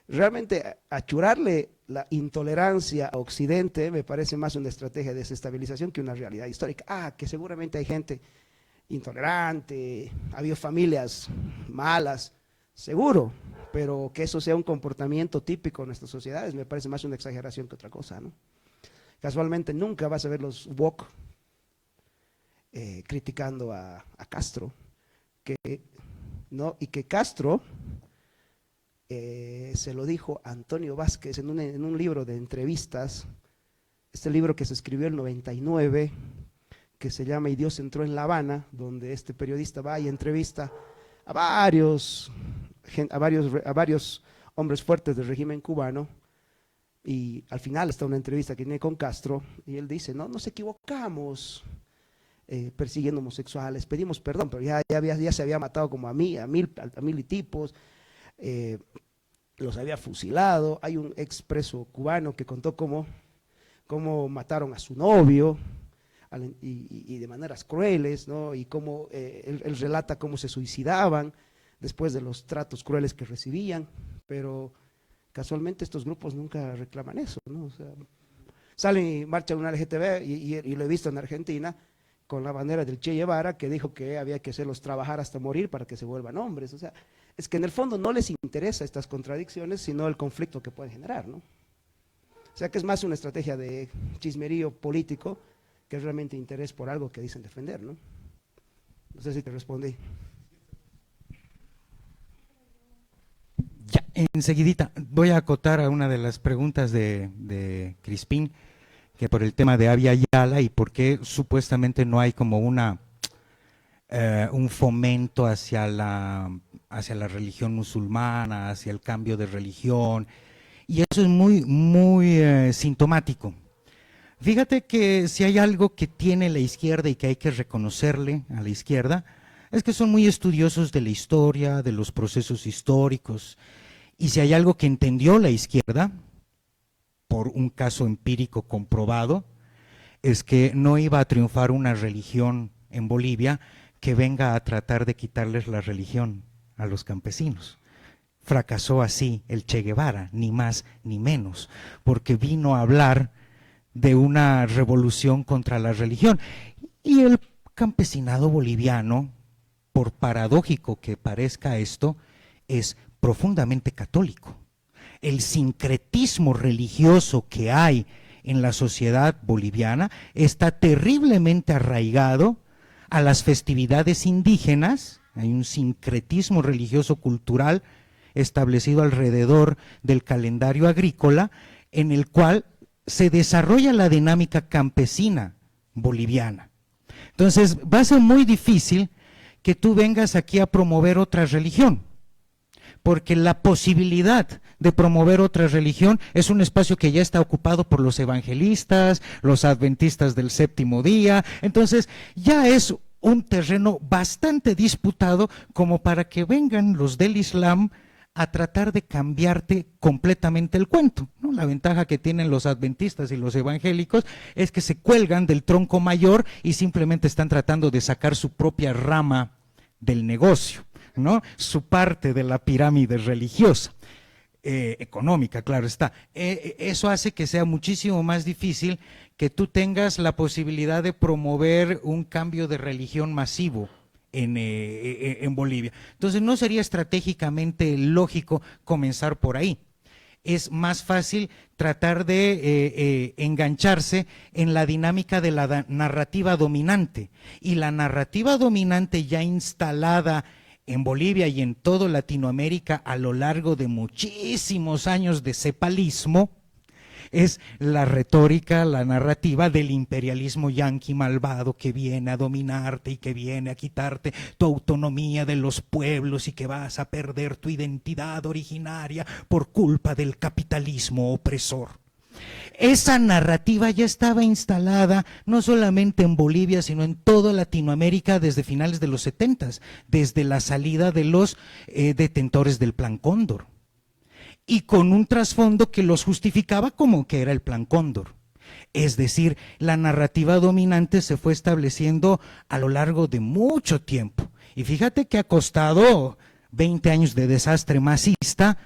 realmente achurarle la intolerancia a Occidente me parece más una estrategia de desestabilización que una realidad histórica. Que seguramente hay gente intolerante, ha habido familias malas, seguro, pero que eso sea un comportamiento típico en nuestras sociedades me parece más una exageración que otra cosa, ¿no? Casualmente nunca vas a ver los woke criticando a Castro, ¿no? Y que Castro se lo dijo a Antonio Vázquez en un libro de entrevistas, este libro que se escribió en el 99, que se llama Y Dios entró en La Habana, donde este periodista va y entrevista a varios hombres fuertes del régimen cubano, y al final está una entrevista que tiene con Castro, y él dice, no, nos equivocamos persiguiendo homosexuales, pedimos perdón, pero ya se había matado como a mil y tipos, los había fusilado. Hay un expreso cubano que contó cómo mataron a su novio, y de maneras crueles, ¿no? Y cómo él relata cómo se suicidaban después de los tratos crueles que recibían, pero casualmente estos grupos nunca reclaman eso, ¿no? O sea, salen y marchan una LGTB y lo he visto en Argentina con la bandera del Che Guevara, que dijo que había que hacerlos trabajar hasta morir para que se vuelvan hombres. O sea, es que en el fondo no les interesa estas contradicciones, sino el conflicto que pueden generar, ¿no? O sea, que es más una estrategia de chismerío político que realmente interés por algo que dicen defender, ¿no? No sé si te respondí. Ya, enseguidita voy a acotar a una de las preguntas de Crispín, que por el tema de Abya Yala y por qué supuestamente no hay como un fomento hacia la religión musulmana, hacia el cambio de religión, y eso es muy sintomático. Fíjate que si hay algo que tiene la izquierda y que hay que reconocerle a la izquierda, es que son muy estudiosos de la historia, de los procesos históricos, y si hay algo que entendió la izquierda, por un caso empírico comprobado, es que no iba a triunfar una religión en Bolivia que venga a tratar de quitarles la religión a los campesinos. Fracasó así el Che Guevara, ni más ni menos, porque vino a hablar de una revolución contra la religión. Y el campesinado boliviano, por paradójico que parezca esto, es profundamente católico. El sincretismo religioso que hay en la sociedad boliviana está terriblemente arraigado a las festividades indígenas. Hay un sincretismo religioso cultural establecido alrededor del calendario agrícola, en el cual se desarrolla la dinámica campesina boliviana. Entonces va a ser muy difícil que tú vengas aquí a promover otra religión, porque la posibilidad de promover otra religión es un espacio que ya está ocupado por los evangelistas, los adventistas del séptimo día. Entonces ya es un terreno bastante disputado como para que vengan los del Islam a tratar de cambiarte completamente el cuento, ¿no? La ventaja que tienen los adventistas y los evangélicos es que se cuelgan del tronco mayor y simplemente están tratando de sacar su propia rama del negocio, ¿no? Su parte de la pirámide religiosa, económica, claro está. Eso hace que sea muchísimo más difícil que tú tengas la posibilidad de promover un cambio de religión masivo en Bolivia. Entonces no sería estratégicamente lógico comenzar por ahí. Es más fácil tratar de engancharse en la dinámica de la narrativa dominante, y la narrativa dominante ya instalada en Bolivia y en toda Latinoamérica a lo largo de muchísimos años de cepalismo es la retórica, la narrativa del imperialismo yanqui malvado que viene a dominarte y que viene a quitarte tu autonomía de los pueblos y que vas a perder tu identidad originaria por culpa del capitalismo opresor. Esa narrativa ya estaba instalada no solamente en Bolivia, sino en toda Latinoamérica desde finales de los 70, desde la salida de los detentores del Plan Cóndor, y con un trasfondo que los justificaba como que era el Plan Cóndor. Es decir, la narrativa dominante se fue estableciendo a lo largo de mucho tiempo. Y fíjate que ha costado 20 años de desastre masista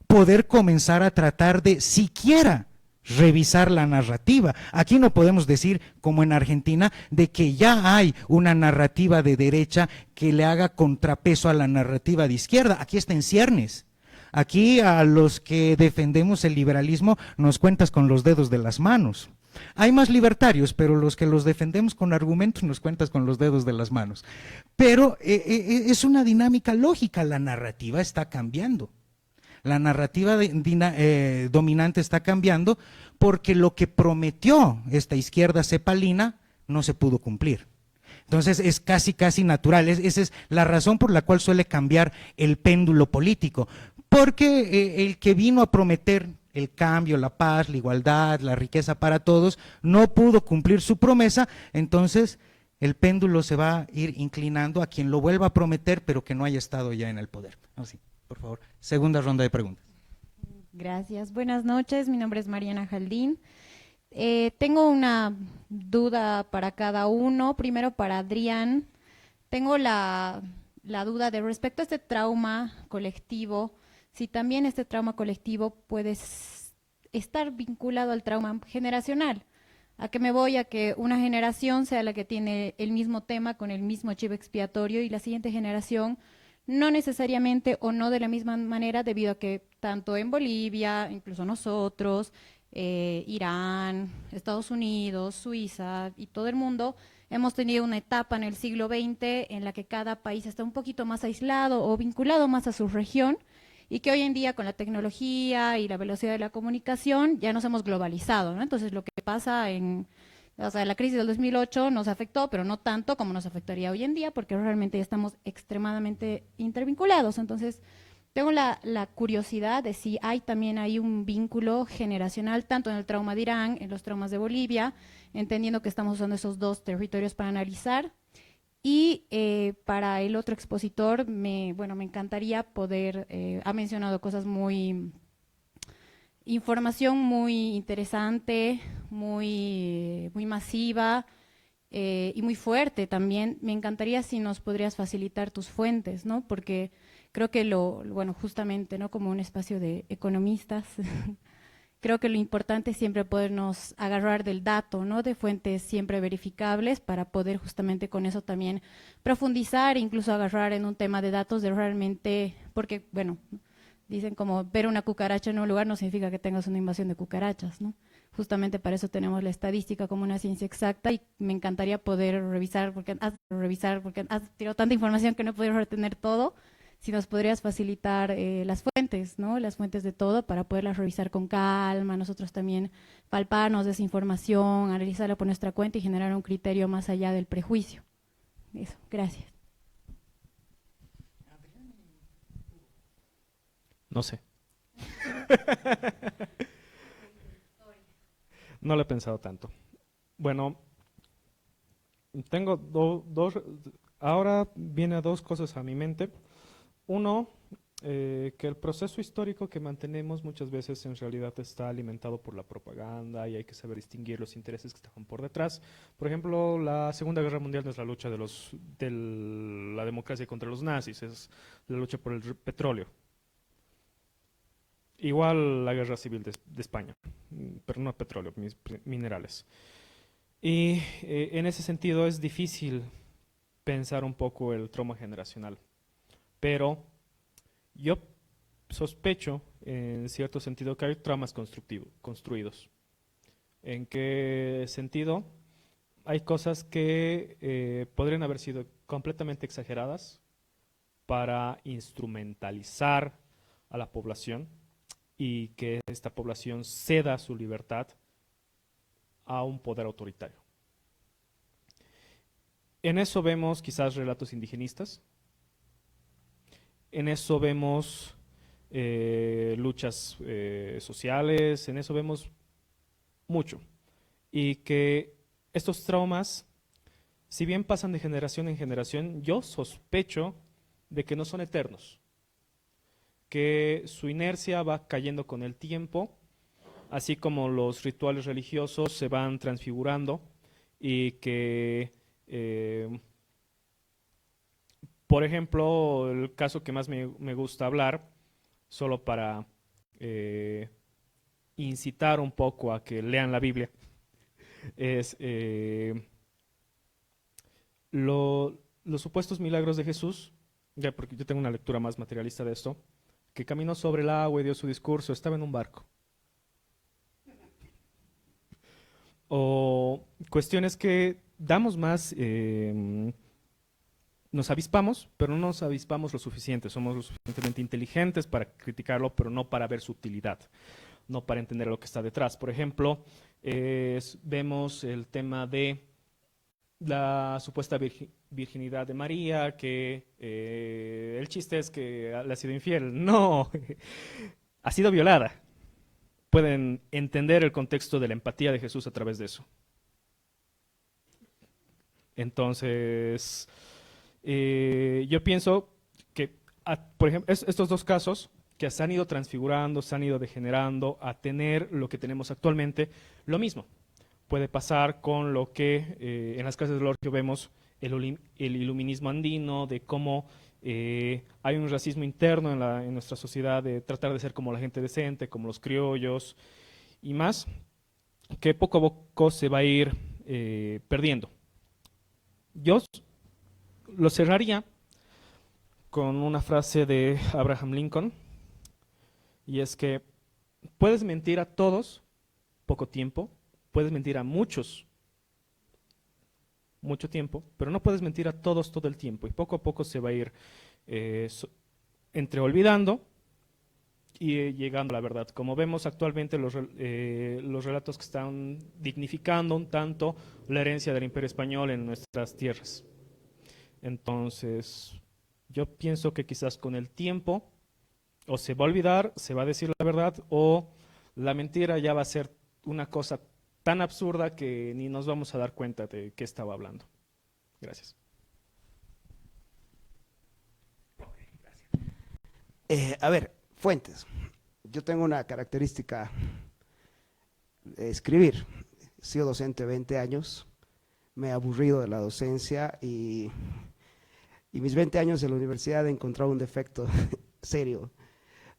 poder comenzar a tratar de siquiera revisar la narrativa. Aquí no podemos decir, como en Argentina, de que ya hay una narrativa de derecha que le haga contrapeso a la narrativa de izquierda. Aquí está en ciernes. Aquí a los que defendemos el liberalismo nos cuentas con los dedos de las manos. Hay más libertarios, pero los que los defendemos con argumentos nos cuentas con los dedos de las manos. Pero es una dinámica lógica, la narrativa está cambiando. La narrativa dominante está cambiando porque lo que prometió esta izquierda cepalina no se pudo cumplir. Entonces es casi natural, esa es la razón por la cual suele cambiar el péndulo político, porque el que vino a prometer el cambio, la paz, la igualdad, la riqueza para todos, no pudo cumplir su promesa, entonces el péndulo se va a ir inclinando a quien lo vuelva a prometer, pero que no haya estado ya en el poder. Así, por favor, segunda ronda de preguntas. Gracias, buenas noches, mi nombre es Mariana Jaldín. Tengo una duda para cada uno, primero para Adrián. Tengo la duda de respecto a este trauma colectivo, si también este trauma colectivo puede estar vinculado al trauma generacional. ¿A qué me voy? A que una generación sea la que tiene el mismo tema con el mismo chivo expiatorio y la siguiente generación no necesariamente o no de la misma manera, debido a que tanto en Bolivia, incluso nosotros, Irán, Estados Unidos, Suiza y todo el mundo, hemos tenido una etapa en el siglo XX en la que cada país está un poquito más aislado o vinculado más a su región, y que hoy en día con la tecnología y la velocidad de la comunicación ya nos hemos globalizado, ¿no? Entonces lo que pasa la crisis del 2008 nos afectó, pero no tanto como nos afectaría hoy en día, porque realmente ya estamos extremadamente intervinculados. Entonces tengo la curiosidad de si también hay un vínculo generacional, tanto en el trauma de Irán, en los traumas de Bolivia, entendiendo que estamos usando esos dos territorios para analizar. Y para el otro expositor, me encantaría poder, ha mencionado cosas información muy interesante, muy masiva y muy fuerte también. Me encantaría si nos podrías facilitar tus fuentes, ¿no? Porque creo que justamente, ¿no? Como un espacio de economistas, creo que lo importante es siempre podernos agarrar del dato, ¿no? De fuentes siempre verificables para poder justamente con eso también profundizar, incluso agarrar en un tema de datos de realmente, porque, dicen como ver una cucaracha en un lugar no significa que tengas una invasión de cucarachas, ¿no? Justamente para eso tenemos la estadística como una ciencia exacta, y me encantaría poder revisar, porque has tirado tanta información que no he podido retener todo. Si nos podrías facilitar las fuentes, ¿no? Las fuentes de todo para poderlas revisar con calma, nosotros también palparnos de esa información, analizarla por nuestra cuenta y generar un criterio más allá del prejuicio. Eso, gracias. No sé. No lo he pensado tanto. Bueno, tengo ahora vienen dos cosas a mi mente. Uno, que el proceso histórico que mantenemos muchas veces en realidad está alimentado por la propaganda, y hay que saber distinguir los intereses que están por detrás. Por ejemplo, la Segunda Guerra Mundial no es la lucha de la democracia contra los nazis, es la lucha por el petróleo. Igual la Guerra Civil de España, pero no petróleo, minerales. Y en ese sentido es difícil pensar un poco el trauma generacional. Pero yo sospecho, en cierto sentido, que hay traumas construidos. ¿En qué sentido? Hay cosas que podrían haber sido completamente exageradas para instrumentalizar a la población y que esta población ceda su libertad a un poder autoritario. En eso vemos quizás relatos indigenistas. En eso vemos luchas sociales, en eso vemos mucho. Y que estos traumas, si bien pasan de generación en generación, yo sospecho de que no son eternos, que su inercia va cayendo con el tiempo, así como los rituales religiosos se van transfigurando y que, por ejemplo, el caso que más me gusta hablar, solo para incitar un poco a que lean la Biblia, es los supuestos milagros de Jesús, ya porque yo tengo una lectura más materialista de esto, que caminó sobre el agua y dio su discurso, estaba en un barco. O cuestiones que damos más, nos avispamos, pero no nos avispamos lo suficiente, somos lo suficientemente inteligentes para criticarlo, pero no para ver su utilidad, no para entender lo que está detrás. Por ejemplo, vemos el tema de la supuesta virginidad de María, que el chiste es que le ha sido infiel. No, ha sido violada. Pueden entender el contexto de la empatía de Jesús a través de eso. Entonces, yo pienso que, por ejemplo, estos dos casos que se han ido transfigurando, se han ido degenerando a tener lo que tenemos actualmente, lo mismo puede pasar con lo que en las clases de Lorgio vemos el iluminismo andino, de cómo hay un racismo interno en nuestra sociedad, de tratar de ser como la gente decente, como los criollos y más, que poco a poco se va a ir perdiendo. Yo lo cerraría con una frase de Abraham Lincoln, y es que puedes mentir a todos poco tiempo, puedes mentir a muchos mucho tiempo, pero no puedes mentir a todos todo el tiempo, y poco a poco se va a ir entre olvidando y llegando a la verdad. Como vemos actualmente los relatos que están dignificando un tanto la herencia del Imperio Español en nuestras tierras. Entonces, yo pienso que quizás con el tiempo o se va a olvidar, se va a decir la verdad, o la mentira ya va a ser una cosa tan absurda que ni nos vamos a dar cuenta de qué estaba hablando. Gracias. A ver, fuentes. Yo tengo una característica de escribir. He sido docente 20 años, me he aburrido de la docencia y mis 20 años en la universidad he encontrado un defecto serio.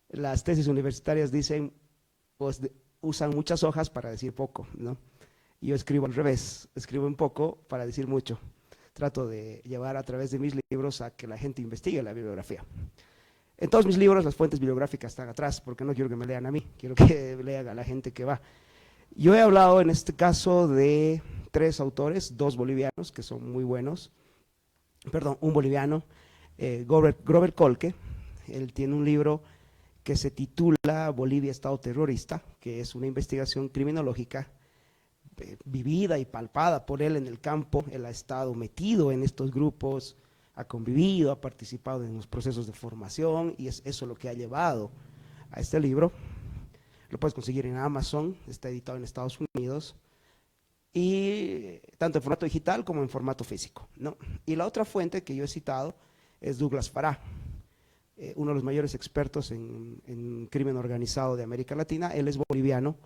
Las tesis universitarias dicen, pues usan muchas hojas para decir poco, ¿no? Yo escribo al revés, escribo un poco para decir mucho. Trato de llevar a través de mis libros a que la gente investigue la bibliografía. En todos mis libros las fuentes bibliográficas están atrás, porque no quiero que me lean a mí, quiero que lean a la gente que va. Yo he hablado en este caso de 3 autores, 2 bolivianos que son muy buenos, perdón, un boliviano, Grover Kolke. Él tiene un libro que se titula Bolivia, Estado Terrorista, que es una investigación criminológica vivida y palpada por él en el campo. Él ha estado metido en estos grupos, ha convivido, ha participado en los procesos de formación, y es eso lo que ha llevado a este libro. Lo puedes conseguir en Amazon, está editado en Estados Unidos, y tanto en formato digital como en formato físico, ¿no? Y la otra fuente que yo he citado es Douglas Farah, uno de los mayores expertos en crimen organizado de América Latina. Él es boliviano,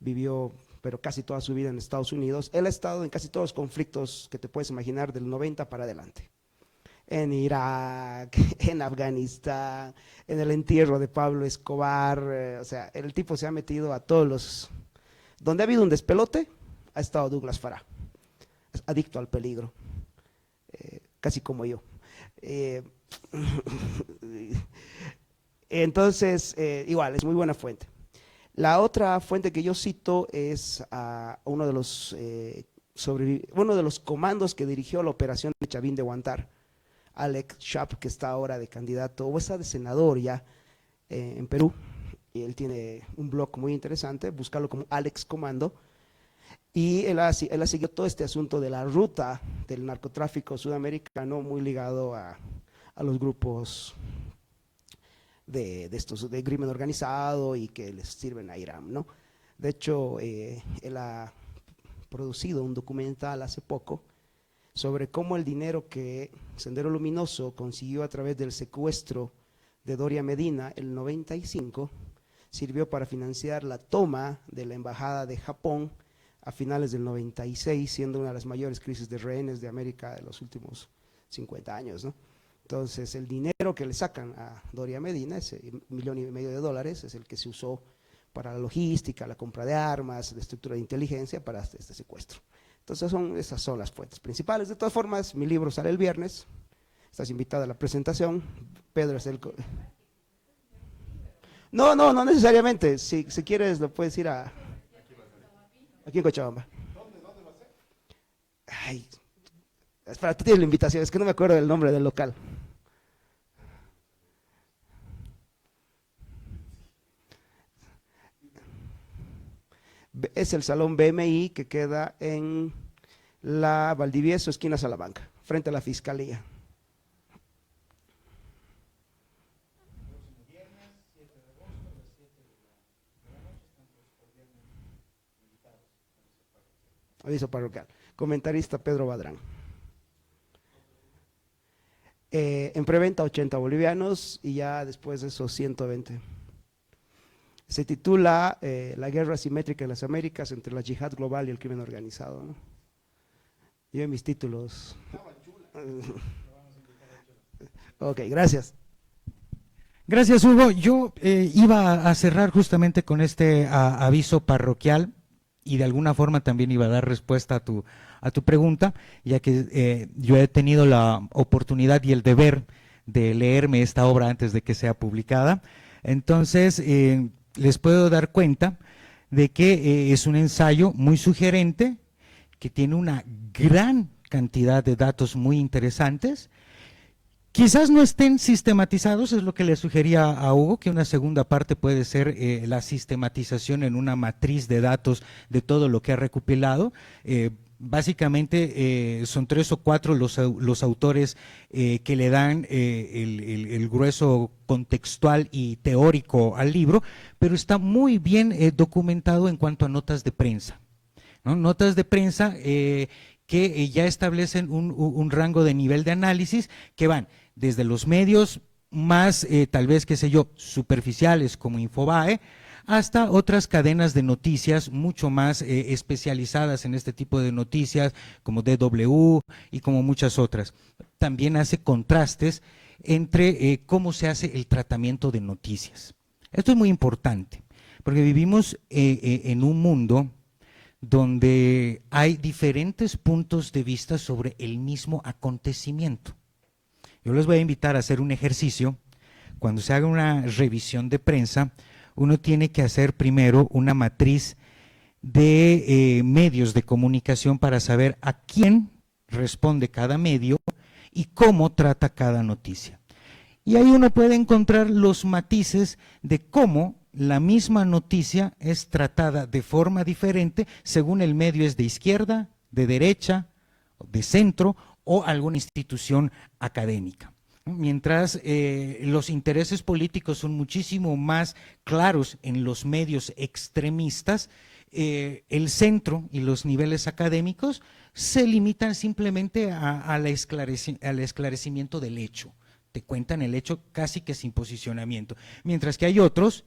vivió pero casi toda su vida en Estados Unidos. Él ha estado en casi todos los conflictos que te puedes imaginar del 90 para adelante. En Irak, en Afganistán, en el entierro de Pablo Escobar, o sea, el tipo se ha metido a todos los… Donde ha habido un despelote, ha estado Douglas Farah, es adicto al peligro, casi como yo. Entonces, igual, es muy buena fuente. La otra fuente que yo cito es a uno de los comandos que dirigió la operación de Chavín de Huántar, Alex Schaap, que está ahora de candidato, o está de senador ya en Perú, y él tiene un blog muy interesante, búscalo como Alex Comando, y él ha seguido todo este asunto de la ruta del narcotráfico sudamericano, muy ligado a los grupos de crimen organizado y que les sirven a Irán, ¿no? De hecho, él ha producido un documental hace poco sobre cómo el dinero que Sendero Luminoso consiguió a través del secuestro de Doria Medina, el 95, sirvió para financiar la toma de la embajada de Japón a finales del 96, siendo una de las mayores crisis de rehenes de América de los últimos 50 años, ¿no? Entonces, el dinero que le sacan a Doria Medina, ese $1,500,000, es el que se usó para la logística, la compra de armas, la estructura de inteligencia para este secuestro. Entonces, esas son las fuentes principales. De todas formas, mi libro sale el viernes, estás invitado a la presentación. Pedro es el... No necesariamente. Si quieres, lo puedes ir a... Aquí en Cochabamba. ¿Dónde va a ser? Ay, espera, tú tienes la invitación, es que no me acuerdo del nombre del local. Es el Salón BMI que queda en la Valdivieso, esquina Salamanca, frente a la Fiscalía. Aviso parroquial. Comentarista Pedro Badrán. En preventa 80 bolivianos y ya después de esos 120. Se titula La guerra asimétrica en las Américas entre la yihad global y el crimen organizado, ¿no? Yo en mis títulos. Ok, gracias. Gracias, Hugo. Yo iba a cerrar justamente con este aviso parroquial y de alguna forma también iba a dar respuesta a tu pregunta, ya que yo he tenido la oportunidad y el deber de leerme esta obra antes de que sea publicada. Entonces, les puedo dar cuenta de que es un ensayo muy sugerente, que tiene una gran cantidad de datos muy interesantes. Quizás no estén sistematizados, es lo que le sugería a Hugo, que una segunda parte puede ser la sistematización en una matriz de datos de todo lo que ha recopilado. Básicamente son 3 o 4 los autores que le dan el grueso contextual y teórico al libro, pero está muy bien documentado en cuanto a notas de prensa, ¿no? Notas de prensa que ya establecen un rango de nivel de análisis que van desde los medios más, tal vez, qué sé yo, superficiales como Infobae, hasta otras cadenas de noticias mucho más especializadas en este tipo de noticias, como DW y como muchas otras. También hace contrastes entre cómo se hace el tratamiento de noticias. Esto es muy importante, porque vivimos en un mundo donde hay diferentes puntos de vista sobre el mismo acontecimiento. Yo les voy a invitar a hacer un ejercicio. Cuando se haga una revisión de prensa, uno tiene que hacer primero una matriz de medios de comunicación para saber a quién responde cada medio y cómo trata cada noticia. Y ahí uno puede encontrar los matices de cómo la misma noticia es tratada de forma diferente según el medio es de izquierda, de derecha, de centro o alguna institución académica. Mientras los intereses políticos son muchísimo más claros en los medios extremistas, el centro y los niveles académicos se limitan simplemente al esclarecimiento del hecho. Te cuentan el hecho casi que sin posicionamiento. Mientras que hay otros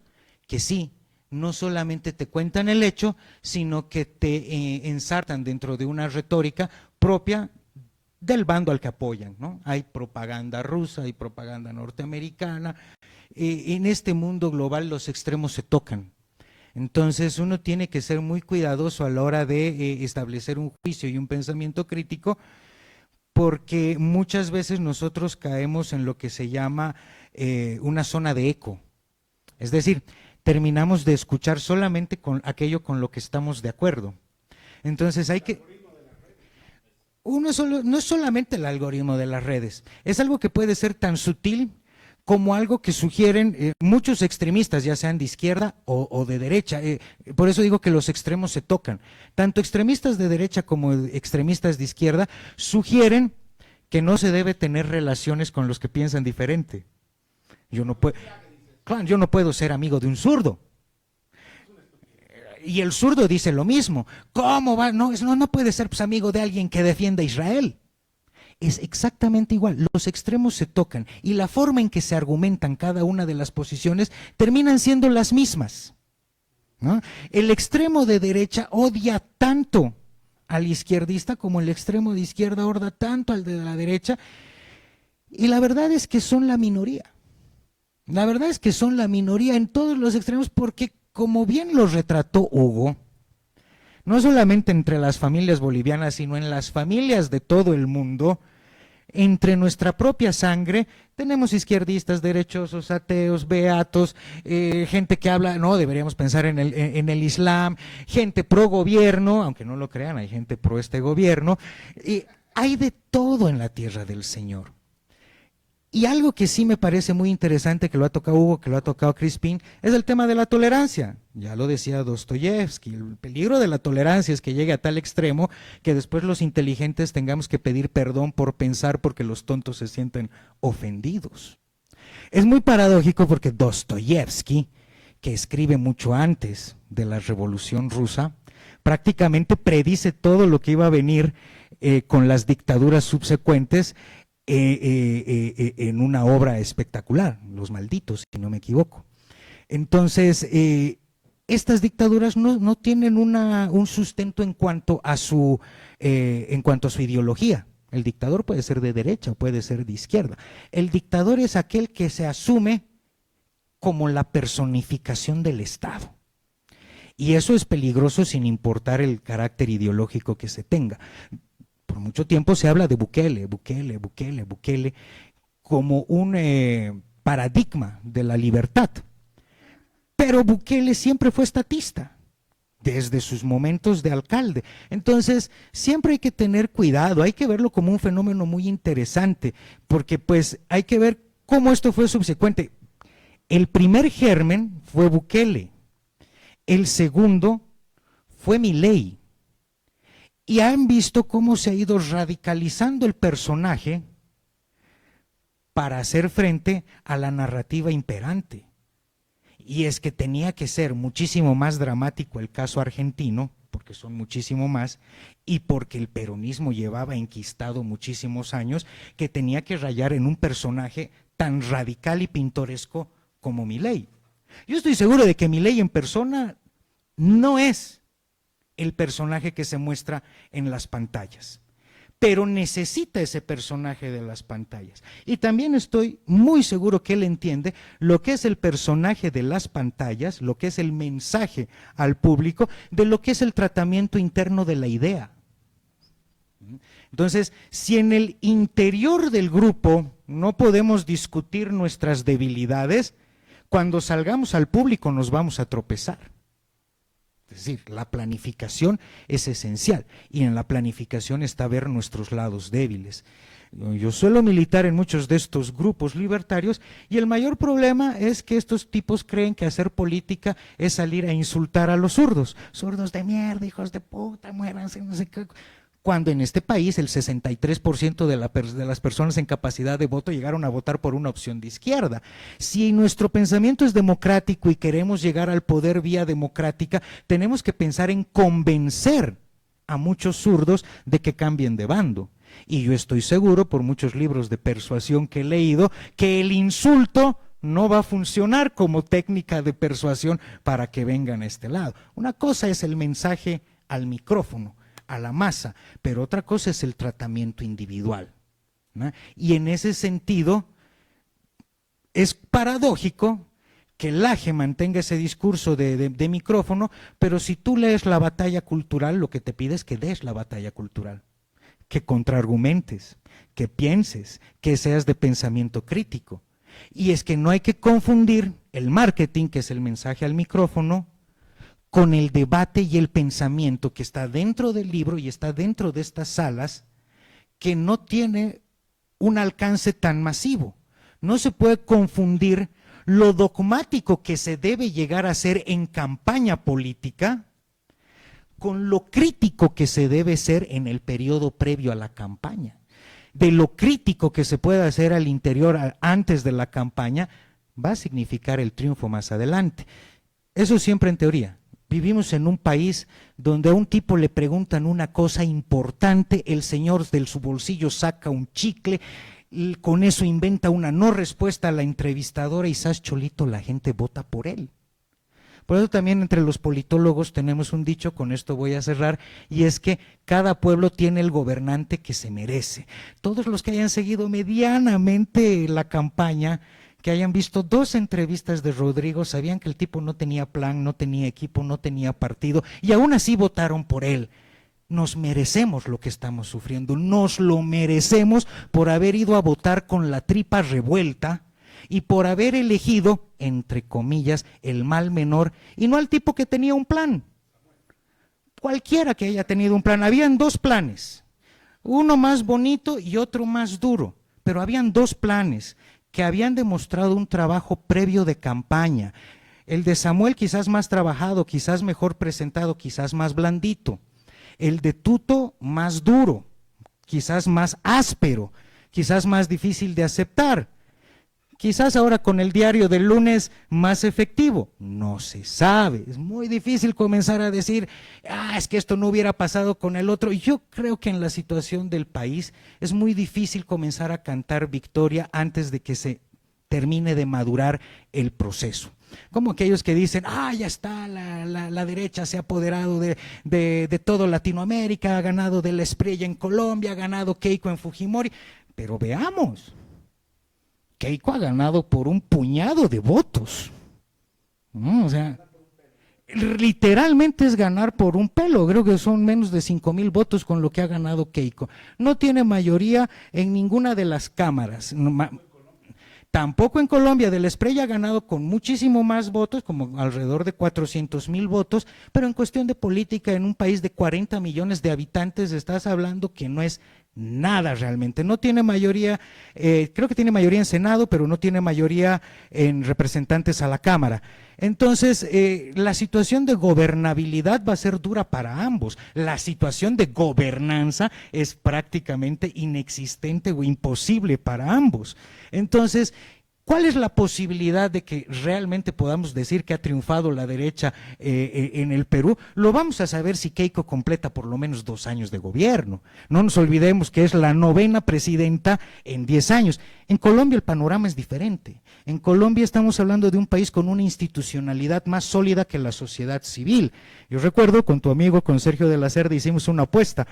que sí, no solamente te cuentan el hecho, sino que te ensartan dentro de una retórica propia del bando al que apoyan, ¿no? Hay propaganda rusa, hay propaganda norteamericana. En este mundo global los extremos se tocan. Entonces uno tiene que ser muy cuidadoso a la hora de establecer un juicio y un pensamiento crítico, porque muchas veces nosotros caemos en lo que se llama una zona de eco. Es decir, terminamos de escuchar solamente con aquello con lo que estamos de acuerdo. Entonces hay que... no es solamente el algoritmo de las redes, es algo que puede ser tan sutil como algo que sugieren muchos extremistas, ya sean de izquierda o de derecha. Por eso digo que los extremos se tocan. Tanto extremistas de derecha como extremistas de izquierda sugieren que no se debe tener relaciones con los que piensan diferente. Yo no puedo ser amigo de un zurdo. Y el zurdo dice lo mismo. ¿Cómo va? No, no puede ser pues, amigo de alguien que defienda a Israel. Es exactamente igual. Los extremos se tocan y la forma en que se argumentan cada una de las posiciones terminan siendo las mismas, ¿no? El extremo de derecha odia tanto al izquierdista como el extremo de izquierda odia tanto al de la derecha, y la verdad es que son la minoría. La verdad es que son la minoría en todos los extremos porque, como bien los retrató Hugo, no solamente entre las familias bolivianas, sino en las familias de todo el mundo, entre nuestra propia sangre, tenemos izquierdistas, derechosos, ateos, beatos, gente que habla, no, deberíamos pensar en el Islam, gente pro gobierno, aunque no lo crean, hay gente pro este gobierno, y hay de todo en la tierra del Señor. Y algo que sí me parece muy interesante, que lo ha tocado Hugo, que lo ha tocado Crispín, es el tema de la tolerancia. Ya lo decía Dostoyevsky, el peligro de la tolerancia es que llegue a tal extremo que después los inteligentes tengamos que pedir perdón por pensar porque los tontos se sienten ofendidos. Es muy paradójico porque Dostoyevsky, que escribe mucho antes de la Revolución Rusa, prácticamente predice todo lo que iba a venir con las dictaduras subsecuentes, en una obra espectacular, Los Malditos, si no me equivoco. Entonces, estas dictaduras no tienen un sustento en cuanto a su ideología. El dictador puede ser de derecha o puede ser de izquierda. El dictador es aquel que se asume como la personificación del Estado. Y eso es peligroso sin importar el carácter ideológico que se tenga. Por mucho tiempo se habla de Bukele como un paradigma de la libertad, pero Bukele siempre fue estatista, desde sus momentos de alcalde. Entonces, siempre hay que tener cuidado, hay que verlo como un fenómeno muy interesante, porque pues hay que ver cómo esto fue subsecuente. El primer germen fue Bukele, el segundo fue Milei. Y han visto cómo se ha ido radicalizando el personaje para hacer frente a la narrativa imperante. Y es que tenía que ser muchísimo más dramático el caso argentino, porque son muchísimo más, y porque el peronismo llevaba enquistado muchísimos años, que tenía que rayar en un personaje tan radical y pintoresco como Milei. Yo estoy seguro de que Milei en persona no es el personaje que se muestra en las pantallas, pero necesita ese personaje de las pantallas. Y también estoy muy seguro que él entiende lo que es el personaje de las pantallas, lo que es el mensaje al público, de lo que es el tratamiento interno de la idea. Entonces, si en el interior del grupo no podemos discutir nuestras debilidades, cuando salgamos al público nos vamos a tropezar. Es decir, la planificación es esencial y en la planificación está ver nuestros lados débiles. Yo suelo militar en muchos de estos grupos libertarios y el mayor problema es que estos tipos creen que hacer política es salir a insultar a los zurdos. Zurdos de mierda, hijos de puta, muéranse, no sé qué. Cuando en este país el 63% de las personas en capacidad de voto llegaron a votar por una opción de izquierda. Si nuestro pensamiento es democrático y queremos llegar al poder vía democrática, tenemos que pensar en convencer a muchos zurdos de que cambien de bando. Y yo estoy seguro, por muchos libros de persuasión que he leído, que el insulto no va a funcionar como técnica de persuasión para que vengan a este lado. Una cosa es el mensaje al micrófono, a la masa, pero otra cosa es el tratamiento individual, ¿no? Y en ese sentido es paradójico que Laje mantenga ese discurso de micrófono, pero si tú lees La batalla cultural, lo que te pide es que des la batalla cultural, que contraargumentes, que pienses, que seas de pensamiento crítico. Y es que no hay que confundir el marketing, que es el mensaje al micrófono, con el debate y el pensamiento que está dentro del libro y está dentro de estas salas, que no tiene un alcance tan masivo. No se puede confundir lo dogmático que se debe llegar a ser en campaña política con lo crítico que se debe ser en el periodo previo a la campaña. De lo crítico que se puede hacer al interior antes de la campaña va a significar el triunfo más adelante. Eso siempre en teoría. Vivimos en un país donde a un tipo le preguntan una cosa importante, el señor de su bolsillo saca un chicle, y con eso inventa una no respuesta a la entrevistadora y sas cholito, la gente vota por él. Por eso también entre los politólogos tenemos un dicho, con esto voy a cerrar, y es que cada pueblo tiene el gobernante que se merece. Todos los que hayan seguido medianamente la campaña, que hayan visto 2 entrevistas de Rodrigo, sabían que el tipo no tenía plan, no tenía equipo, no tenía partido, y aún así votaron por él. Nos merecemos lo que estamos sufriendo, nos lo merecemos por haber ido a votar con la tripa revuelta y por haber elegido, entre comillas, el mal menor y no al tipo que tenía un plan. Cualquiera que haya tenido un plan, habían 2 planes, uno más bonito y otro más duro, pero habían 2 planes que habían demostrado un trabajo previo de campaña. El de Samuel quizás más trabajado, quizás mejor presentado, quizás más blandito. El de Tuto más duro, quizás más áspero, quizás más difícil de aceptar. Quizás ahora con el diario del lunes más efectivo, no se sabe, es muy difícil comenzar a decir, es que esto no hubiera pasado con el otro. Yo creo que en la situación del país es muy difícil comenzar a cantar victoria antes de que se termine de madurar el proceso. Como aquellos que dicen, ya está, la derecha se ha apoderado de todo Latinoamérica, ha ganado de la Espriella en Colombia, ha ganado Keiko en Fujimori, pero veamos. Keiko ha ganado por un puñado de votos. O sea, literalmente es ganar por un pelo. Creo que son menos de 5,000 votos con lo que ha ganado Keiko. No tiene mayoría en ninguna de las cámaras. Tampoco en Colombia. De la Espriella ha ganado con muchísimo más votos, como alrededor de 400,000 votos, pero en cuestión de política, en un país de 40 millones de habitantes, estás hablando que no es nada realmente. No tiene mayoría, creo que tiene mayoría en Senado, pero no tiene mayoría en representantes a la Cámara. Entonces, la situación de gobernabilidad va a ser dura para ambos. La situación de gobernanza es prácticamente inexistente o imposible para ambos. Entonces, ¿cuál es la posibilidad de que realmente podamos decir que ha triunfado la derecha en el Perú? Lo vamos a saber si Keiko completa por lo menos 2 años de gobierno. No nos olvidemos que es la 9ª presidenta en 10 años. En Colombia el panorama es diferente. En Colombia estamos hablando de un país con una institucionalidad más sólida que la sociedad civil. Yo recuerdo con tu amigo, con Sergio de la Cerda, hicimos una apuesta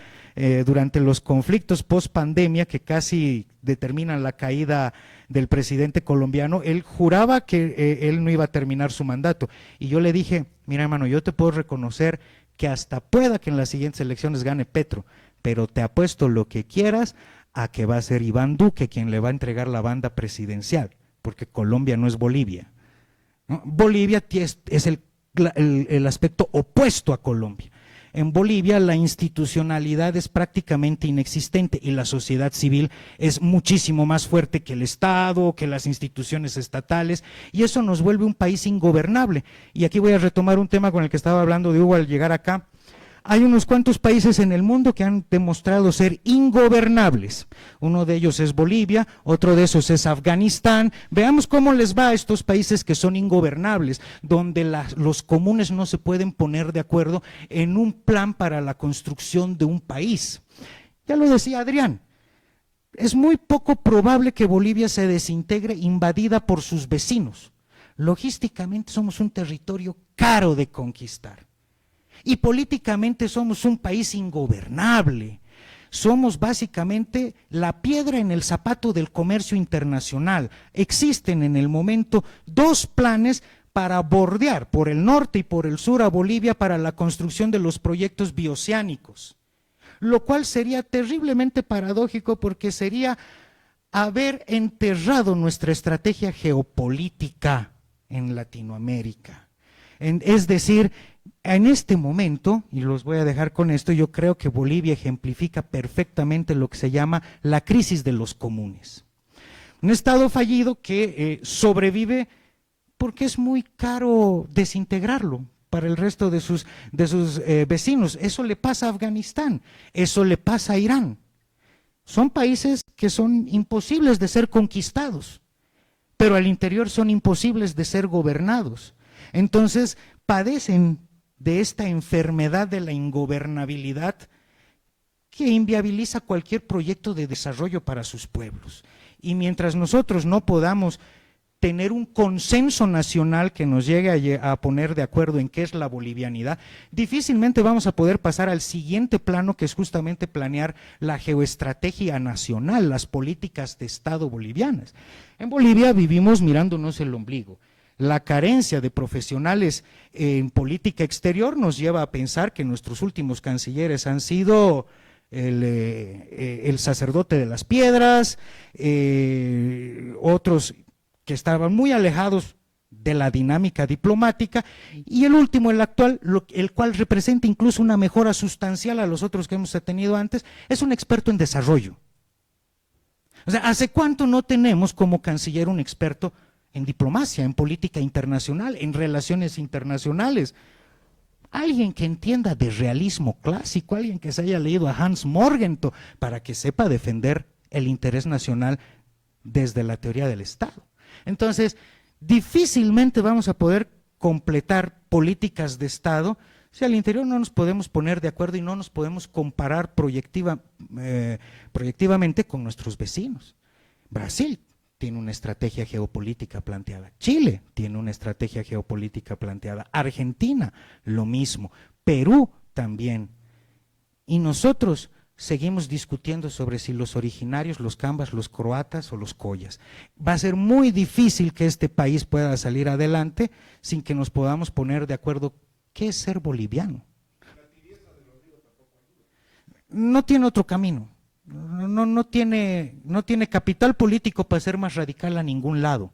durante los conflictos post pandemia que casi determinan la caída del presidente colombiano. Él juraba que él no iba a terminar su mandato y yo le dije, mira hermano, yo te puedo reconocer que hasta pueda que en las siguientes elecciones gane Petro, pero te apuesto lo que quieras a que va a ser Iván Duque quien le va a entregar la banda presidencial, porque Colombia no es Bolivia, ¿no? Bolivia es el aspecto opuesto a Colombia. En Bolivia la institucionalidad es prácticamente inexistente y la sociedad civil es muchísimo más fuerte que el Estado, que las instituciones estatales, y eso nos vuelve un país ingobernable. Y aquí voy a retomar un tema con el que estaba hablando de Hugo al llegar acá. Hay unos cuantos países en el mundo que han demostrado ser ingobernables. Uno de ellos es Bolivia, otro de esos es Afganistán. Veamos cómo les va a estos países que son ingobernables, donde los comunes no se pueden poner de acuerdo en un plan para la construcción de un país. Ya lo decía Adrián, es muy poco probable que Bolivia se desintegre invadida por sus vecinos. Logísticamente somos un territorio caro de conquistar. Y políticamente somos un país ingobernable. Somos básicamente la piedra en el zapato del comercio internacional. Existen en el momento 2 planes para bordear por el norte y por el sur a Bolivia para la construcción de los proyectos bioceánicos, lo cual sería terriblemente paradójico porque sería haber enterrado nuestra estrategia geopolítica en Latinoamérica. Es decir, en este momento, y los voy a dejar con esto, yo creo que Bolivia ejemplifica perfectamente lo que se llama la crisis de los comunes. Un estado fallido que sobrevive porque es muy caro desintegrarlo para el resto de sus vecinos. Eso le pasa a Afganistán, eso le pasa a Irán. Son países que son imposibles de ser conquistados, pero al interior son imposibles de ser gobernados. Entonces padecen de esta enfermedad de la ingobernabilidad que inviabiliza cualquier proyecto de desarrollo para sus pueblos. Y mientras nosotros no podamos tener un consenso nacional que nos llegue a poner de acuerdo en qué es la bolivianidad, difícilmente vamos a poder pasar al siguiente plano, que es justamente planear la geoestrategia nacional, las políticas de Estado bolivianas. En Bolivia vivimos mirándonos el ombligo. La carencia de profesionales en política exterior nos lleva a pensar que nuestros últimos cancilleres han sido el sacerdote de las piedras, otros que estaban muy alejados de la dinámica diplomática, y el último, el actual, el cual representa incluso una mejora sustancial a los otros que hemos tenido antes, es un experto en desarrollo. O sea, ¿hace cuánto no tenemos como canciller un experto en diplomacia, en política internacional, en relaciones internacionales? Alguien que entienda de realismo clásico, alguien que se haya leído a Hans Morgenthau para que sepa defender el interés nacional desde la teoría del Estado. Entonces, difícilmente vamos a poder completar políticas de Estado si al interior no nos podemos poner de acuerdo y no nos podemos comparar proyectivamente con nuestros vecinos. Brasil tiene una estrategia geopolítica planteada, Chile tiene una estrategia geopolítica planteada, Argentina lo mismo, Perú también. Y nosotros seguimos discutiendo sobre si los originarios, los cambas, los croatas o los collas. Va a ser muy difícil que este país pueda salir adelante sin que nos podamos poner de acuerdo qué es ser boliviano. No tiene otro camino, no tiene capital político para ser más radical a ningún lado,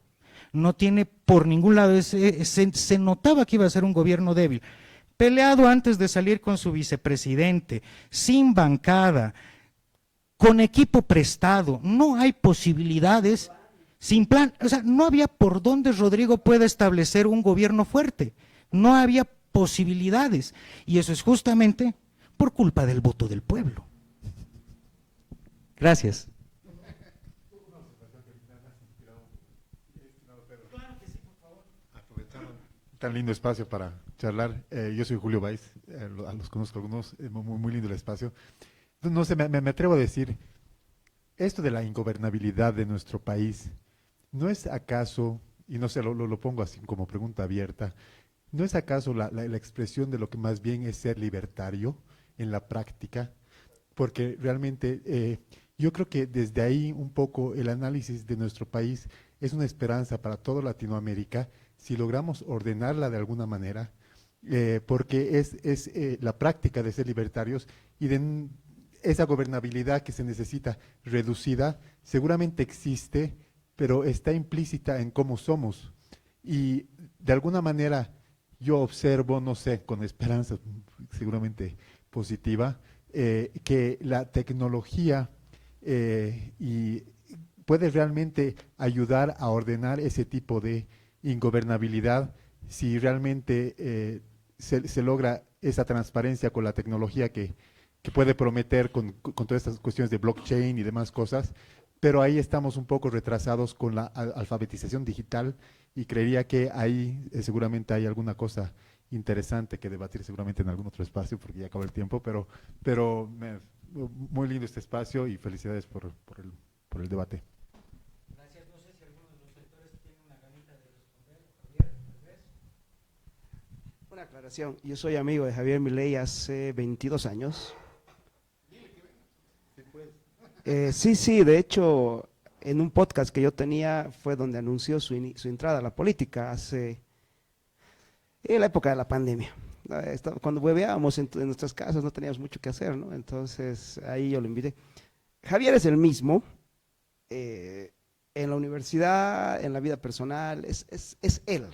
no tiene por ningún lado, se notaba que iba a ser un gobierno débil. Peleado antes de salir con su vicepresidente, sin bancada, con equipo prestado, no hay posibilidades, sin plan, o sea, no había por dónde Rodrigo pueda establecer un gobierno fuerte, no había posibilidades, y eso es justamente por culpa del voto del pueblo. Gracias. Tan lindo espacio para charlar. Yo soy Julio Báez, los conozco algunos, muy lindo el espacio. No sé, me atrevo a decir, esto de la ingobernabilidad de nuestro país, ¿no es acaso, y no sé, lo pongo así como pregunta abierta, ¿no es acaso la expresión de lo que más bien es ser libertario en la práctica? Porque realmente yo creo que desde ahí un poco el análisis de nuestro país es una esperanza para toda Latinoamérica, si logramos ordenarla de alguna manera, porque es la práctica de ser libertarios y de esa gobernabilidad que se necesita reducida, seguramente existe, pero está implícita en cómo somos. Y de alguna manera yo observo, no sé, con esperanza seguramente positiva, que la tecnología y puede realmente ayudar a ordenar ese tipo de ingobernabilidad si realmente se logra esa transparencia con la tecnología que puede prometer con todas estas cuestiones de blockchain y demás cosas, pero ahí estamos un poco retrasados con la alfabetización digital y creería que ahí seguramente hay alguna cosa interesante que debatir seguramente en algún otro espacio porque ya acabó el tiempo, pero muy lindo este espacio y felicidades por el debate. Una aclaración, yo soy amigo de Javier Milei hace 22 años. Sí, de hecho, en un podcast que yo tenía fue donde anunció su entrada a la política en la época de la pandemia. Cuando hueveábamos en nuestras casas no teníamos mucho que hacer, ¿no? Entonces ahí yo lo invité. Javier es el mismo, en la universidad, en la vida personal, es él.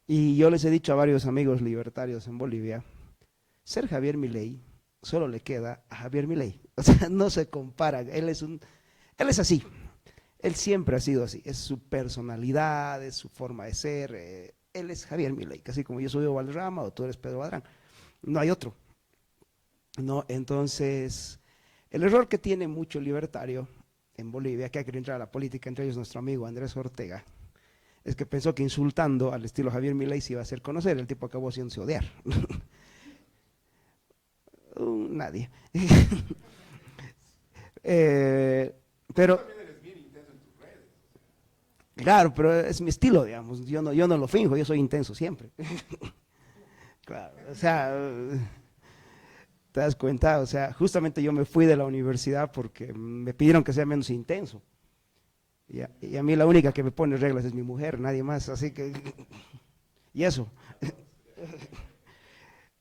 Y yo les he dicho a varios amigos libertarios en Bolivia, ser Javier Milei solo le queda a Javier Milei. O sea, no se compara. Él es así. Él siempre ha sido así. Es su personalidad, es su forma de ser. Él es Javier Milei, así como yo soy Evo Valderrama o tú eres Pedro Badrán. No hay otro. No, entonces, el error que tiene mucho libertario en Bolivia, que ha querido entrar a la política, entre ellos nuestro amigo Andrés Ortega, es que pensó que insultando al estilo Javier Milei se iba a hacer conocer. El tipo acabó haciéndose odiar. Nadie. Pero claro, pero es mi estilo, digamos. Yo no lo finjo, yo soy intenso siempre. Claro, o sea, ¿te das cuenta? O sea, justamente yo me fui de la universidad porque me pidieron que sea menos intenso. Y a mí la única que me pone reglas es mi mujer, nadie más. Así que, y eso.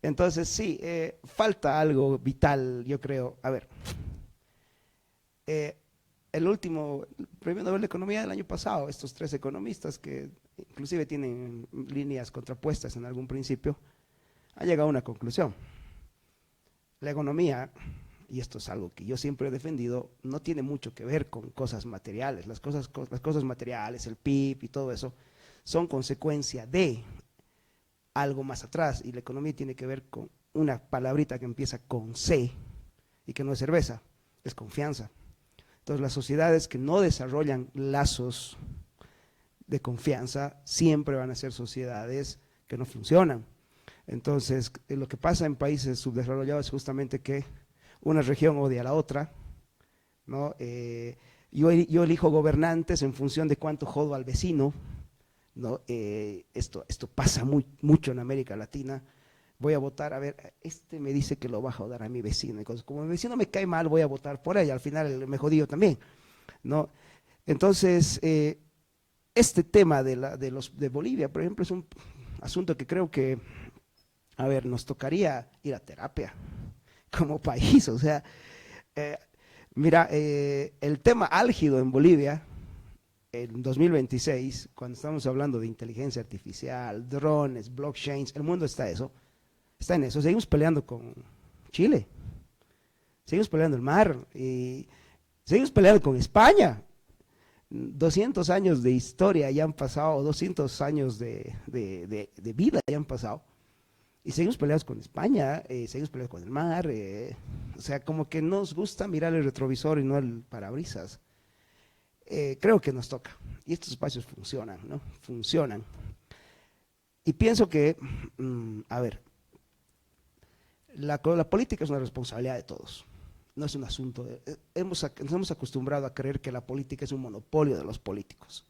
Entonces, sí, falta algo vital, yo creo. A ver, el último premio Nobel de Economía del año pasado, estos 3 economistas que inclusive tienen líneas contrapuestas en algún principio, han llegado a una conclusión. La economía, y esto es algo que yo siempre he defendido, no tiene mucho que ver con cosas materiales. Las cosas materiales, el PIB y todo eso, son consecuencia de algo más atrás, y la economía tiene que ver con una palabrita que empieza con C y que no es cerveza, es confianza. Entonces las sociedades que no desarrollan lazos de confianza siempre van a ser sociedades que no funcionan. Entonces lo que pasa en países subdesarrollados es justamente que una región odia a la otra, ¿no? Yo elijo gobernantes en función de cuánto jodo al vecino, ¿no? Esto pasa mucho en América Latina. Voy a votar, a ver, este me dice que lo va a joder a mi vecino. Entonces, como mi vecino me cae mal, voy a votar por ella. Al final me jodió también, ¿no? Entonces, este tema de Bolivia, por ejemplo, es un asunto que creo que, a ver, nos tocaría ir a terapia como país. O sea, mira, el tema álgido en Bolivia en 2026, cuando estamos hablando de inteligencia artificial, drones, blockchains, el mundo está en eso. Seguimos peleando con Chile, seguimos peleando el mar, y seguimos peleando con España. 200 años de historia ya han pasado, 200 años de vida ya han pasado, y seguimos peleados con España, seguimos peleados con el mar. O sea, como que nos gusta mirar el retrovisor y no el parabrisas. Creo que nos toca, y estos espacios funcionan, ¿no? Funcionan. Y pienso que, a ver, la política es una responsabilidad de todos, no es un asunto nos hemos acostumbrado a creer que la política es un monopolio de los políticos,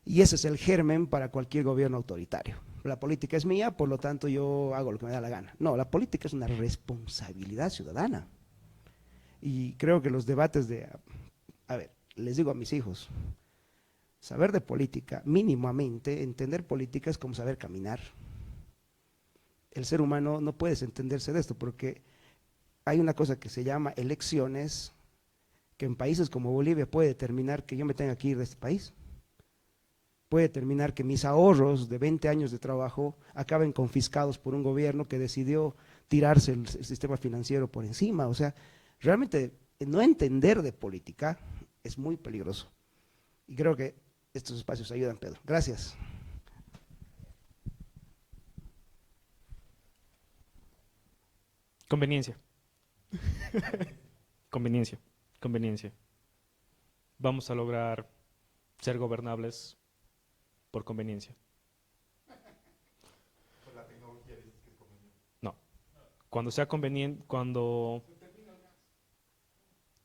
y ese es el germen para cualquier gobierno autoritario. La política es mía, por lo tanto yo hago lo que me da la gana. No, la política es una responsabilidad ciudadana, y creo que los debates a ver, les digo a mis hijos, saber de política, mínimamente, entender política es como saber caminar. El ser humano no puede desentenderse de esto, porque hay una cosa que se llama elecciones, que en países como Bolivia puede determinar que yo me tenga que ir de este país. Puede determinar que mis ahorros de 20 años de trabajo acaben confiscados por un gobierno que decidió tirarse el sistema financiero por encima. O sea, realmente no entender de política es muy peligroso. Y creo que estos espacios ayudan, Pedro. Gracias. Conveniencia. Conveniencia. Vamos a lograr ser gobernables por conveniencia. No. Cuando sea conveniente, cuando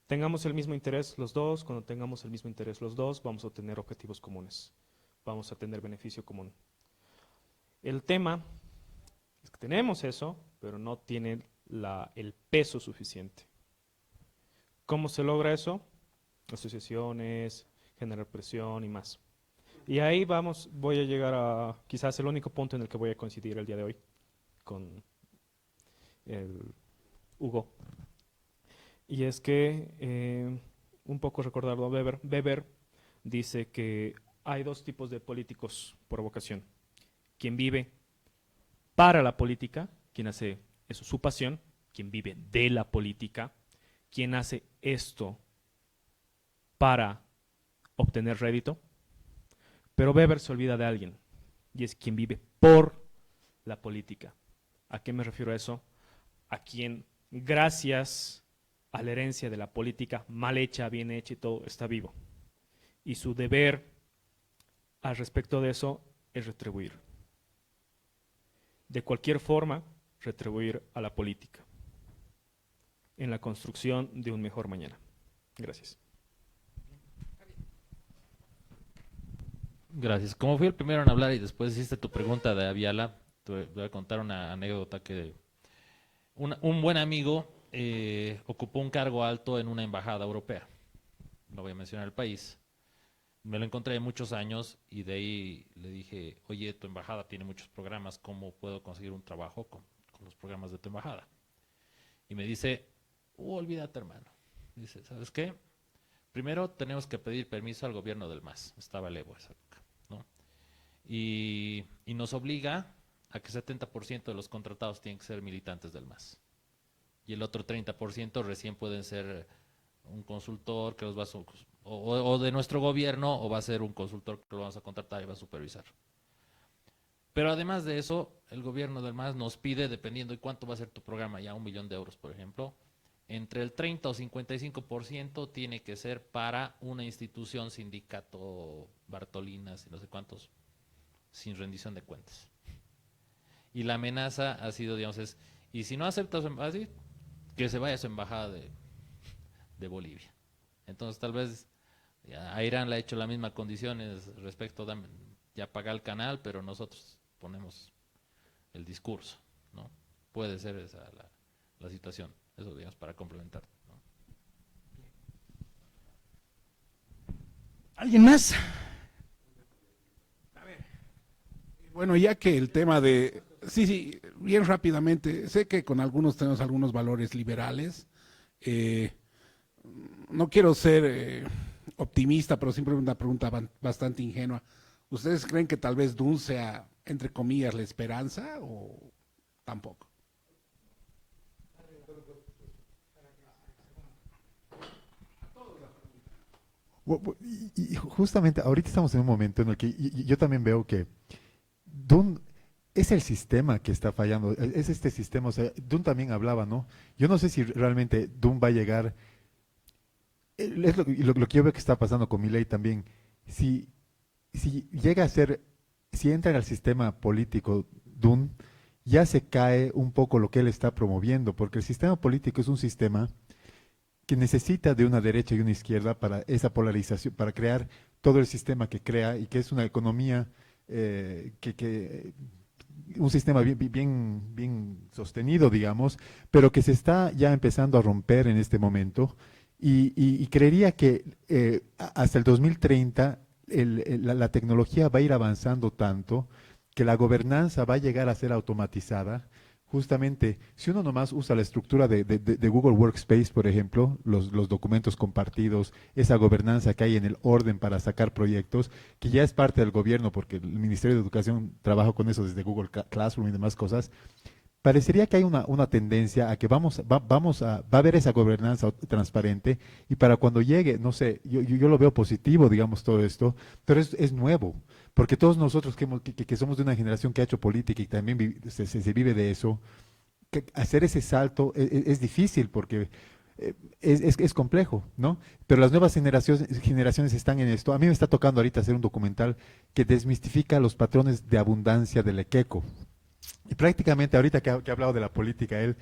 tengamos el mismo interés los dos, vamos a tener objetivos comunes, vamos a tener beneficio común. El tema es que tenemos eso, pero no tiene el peso suficiente. ¿Cómo se logra eso? Asociaciones, generar presión y más. Y ahí voy a llegar a quizás el único punto en el que voy a coincidir el día de hoy con Hugo. Y es que, un poco recordando a Weber dice que hay 2 tipos de políticos por vocación. Quien vive para la política, quien hace eso su pasión, quien vive de la política, quien hace esto para obtener rédito. Pero Weber se olvida de alguien, y es quien vive por la política. ¿A qué me refiero a eso? A quien, gracias a la herencia de la política mal hecha, bien hecha y todo, está vivo. Y su deber al respecto de eso es retribuir. De cualquier forma, retribuir a la política en la construcción de un mejor mañana. Gracias. Gracias. Como fui el primero en hablar y después hiciste tu pregunta de Aviala, te voy a contar una anécdota que un buen amigo ocupó un cargo alto en una embajada europea. No voy a mencionar el país. Me lo encontré de muchos años y de ahí le dije, oye, tu embajada tiene muchos programas, ¿cómo puedo conseguir un trabajo con los programas de tu embajada? Y me dice, olvídate, hermano. Dice, ¿sabes qué? Primero tenemos que pedir permiso al gobierno del MAS. Estaba el Evo esa época, ¿no? Y nos obliga a que 70% de los contratados tienen que ser militantes del MAS. Y el otro 30% recién pueden ser un consultor que los va a, o de nuestro gobierno, o va a ser un consultor que lo vamos a contratar y va a supervisar. Pero además de eso, el gobierno del MAS nos pide, dependiendo de cuánto va a ser tu programa, ya 1 millón de euros, por ejemplo, entre el 30 o 55% tiene que ser para una institución, sindicato, Bartolinas y no sé cuántos, sin rendición de cuentas. Y la amenaza ha sido, digamos, y si no acepta su embajada, que se vaya a su embajada de Bolivia. Entonces tal vez a Irán le ha hecho las mismas condiciones respecto de ya pagar el canal, pero nosotros ponemos el discurso, ¿no? Puede ser esa la situación. Eso, digamos, para complementar, ¿no? ¿Alguien más? A ver. Bueno, ya que el tema de... Sí, bien rápidamente. Sé que con algunos tenemos algunos valores liberales. No quiero ser optimista, pero siempre una pregunta bastante ingenua. ¿Ustedes creen que tal vez Dune sea, entre comillas, la esperanza o tampoco? Y justamente ahorita estamos en un momento en el que yo también veo que Dune es el sistema que está fallando, es este sistema, o sea, Dune también hablaba, ¿no? Yo no sé si realmente Dune va a llegar, es lo que yo veo que está pasando con Milei también, si llega a ser, si entra en el sistema político Dune, ya se cae un poco lo que él está promoviendo, porque el sistema político es un sistema que necesita de una derecha y una izquierda para esa polarización, para crear todo el sistema que crea y que es una economía un sistema bien sostenido, digamos, pero que se está ya empezando a romper en este momento y creería que hasta el 2030 la tecnología va a ir avanzando tanto que la gobernanza va a llegar a ser automatizada. Justamente, si uno nomás usa la estructura de Google Workspace, por ejemplo, los documentos compartidos, esa gobernanza que hay en el orden para sacar proyectos, que ya es parte del gobierno, porque el Ministerio de Educación trabaja con eso desde Google Classroom y demás cosas, parecería que hay una tendencia a que va a haber esa gobernanza transparente y para cuando llegue, no sé, yo lo veo positivo, digamos, todo esto, pero es nuevo. Porque todos nosotros que somos de una generación que ha hecho política y también se vive de eso, que hacer ese salto es difícil porque es complejo, ¿no? Pero las nuevas generaciones están en esto. A mí me está tocando ahorita hacer un documental que desmistifica los patrones de abundancia del Ekeko. Y prácticamente ahorita que ha hablado de la política, él,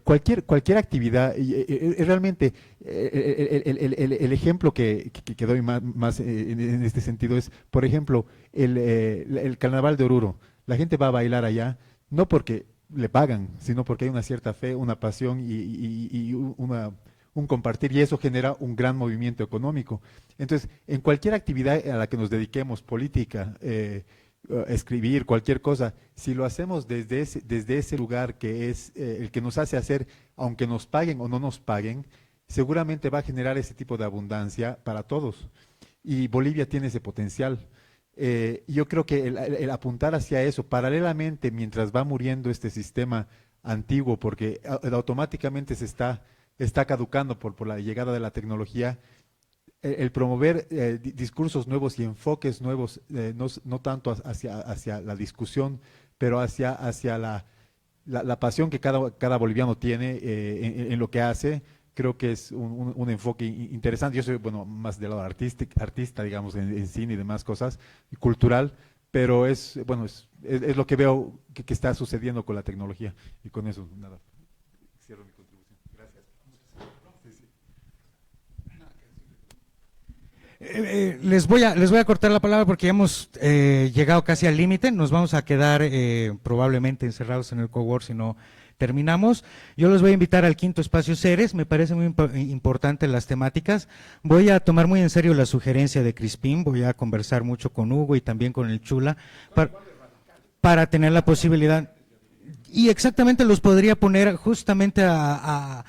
cualquier actividad, realmente el ejemplo que doy más en este sentido es, por ejemplo, el Carnaval de Oruro. La gente va a bailar allá, no porque le pagan, sino porque hay una cierta fe, una pasión y un compartir, y eso genera un gran movimiento económico. Entonces, en cualquier actividad a la que nos dediquemos, política, escribir, cualquier cosa, si lo hacemos desde ese lugar que es el que nos hace hacer, aunque nos paguen o no nos paguen, seguramente va a generar ese tipo de abundancia para todos. Y Bolivia tiene ese potencial. Yo creo que el apuntar hacia eso, paralelamente, mientras va muriendo este sistema antiguo, porque automáticamente se está caducando por la llegada de la tecnología, el promover discursos nuevos y enfoques nuevos, no tanto hacia la discusión, pero hacia la pasión que cada boliviano tiene en lo que hace, creo que es un enfoque interesante. Yo soy, bueno, más del lado artista, digamos, en cine y demás cosas, y cultural, pero bueno, es lo que veo que está sucediendo con la tecnología. Y con eso, nada, cierro mi contribución. Gracias. Les voy a cortar la palabra porque ya hemos llegado casi al límite. Nos vamos a quedar probablemente encerrados en el cowork si no terminamos. Yo los voy a invitar al quinto espacio Ceres. Me parece muy importante las temáticas. Voy a tomar muy en serio la sugerencia de Crispín. Voy a conversar mucho con Hugo y también con el Chula para tener la posibilidad. Y exactamente los podría poner justamente a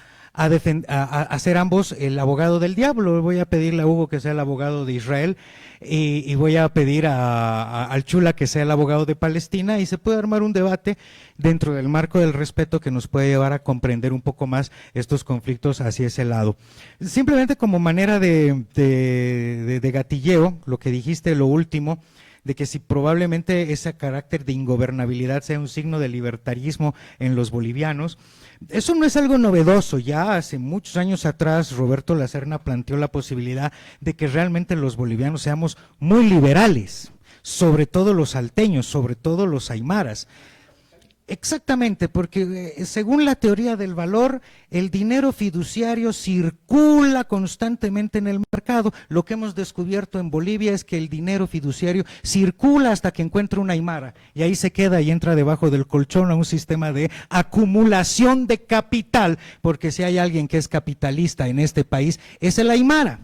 ser ambos el abogado del diablo. Voy a pedirle a Hugo que sea el abogado de Israel y voy a pedir al Chula que sea el abogado de Palestina, y se puede armar un debate dentro del marco del respeto que nos puede llevar a comprender un poco más estos conflictos hacia ese lado. Simplemente como manera de gatilleo, lo que dijiste, lo último, de que si probablemente ese carácter de ingobernabilidad sea un signo de libertarismo en los bolivianos. Eso no es algo novedoso. Ya hace muchos años atrás Roberto Lacerna planteó la posibilidad de que realmente los bolivianos seamos muy liberales, sobre todo los salteños, sobre todo los aymaras. Exactamente, porque según la teoría del valor, el dinero fiduciario circula constantemente en el mercado. Lo que hemos descubierto en Bolivia es que el dinero fiduciario circula hasta que encuentra una aymara, y ahí se queda y entra debajo del colchón a un sistema de acumulación de capital, porque si hay alguien que es capitalista en este país, es el aymara.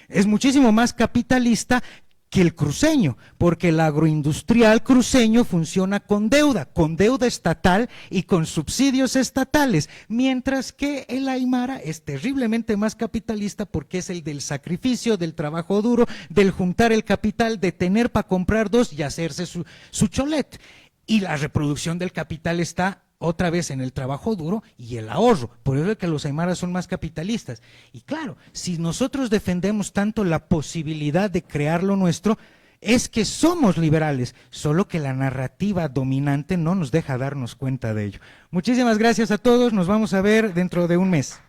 Es muchísimo más capitalista que el cruceño, porque el agroindustrial cruceño funciona con deuda estatal y con subsidios estatales, mientras que el aymara es terriblemente más capitalista porque es el del sacrificio, del trabajo duro, del juntar el capital, de tener para comprar dos y hacerse su cholet. Y la reproducción del capital está otra vez en el trabajo duro y el ahorro. Por eso es que los aymaras son más capitalistas. Y claro, si nosotros defendemos tanto la posibilidad de crear lo nuestro, es que somos liberales, solo que la narrativa dominante no nos deja darnos cuenta de ello. Muchísimas gracias a todos, nos vamos a ver dentro de un mes.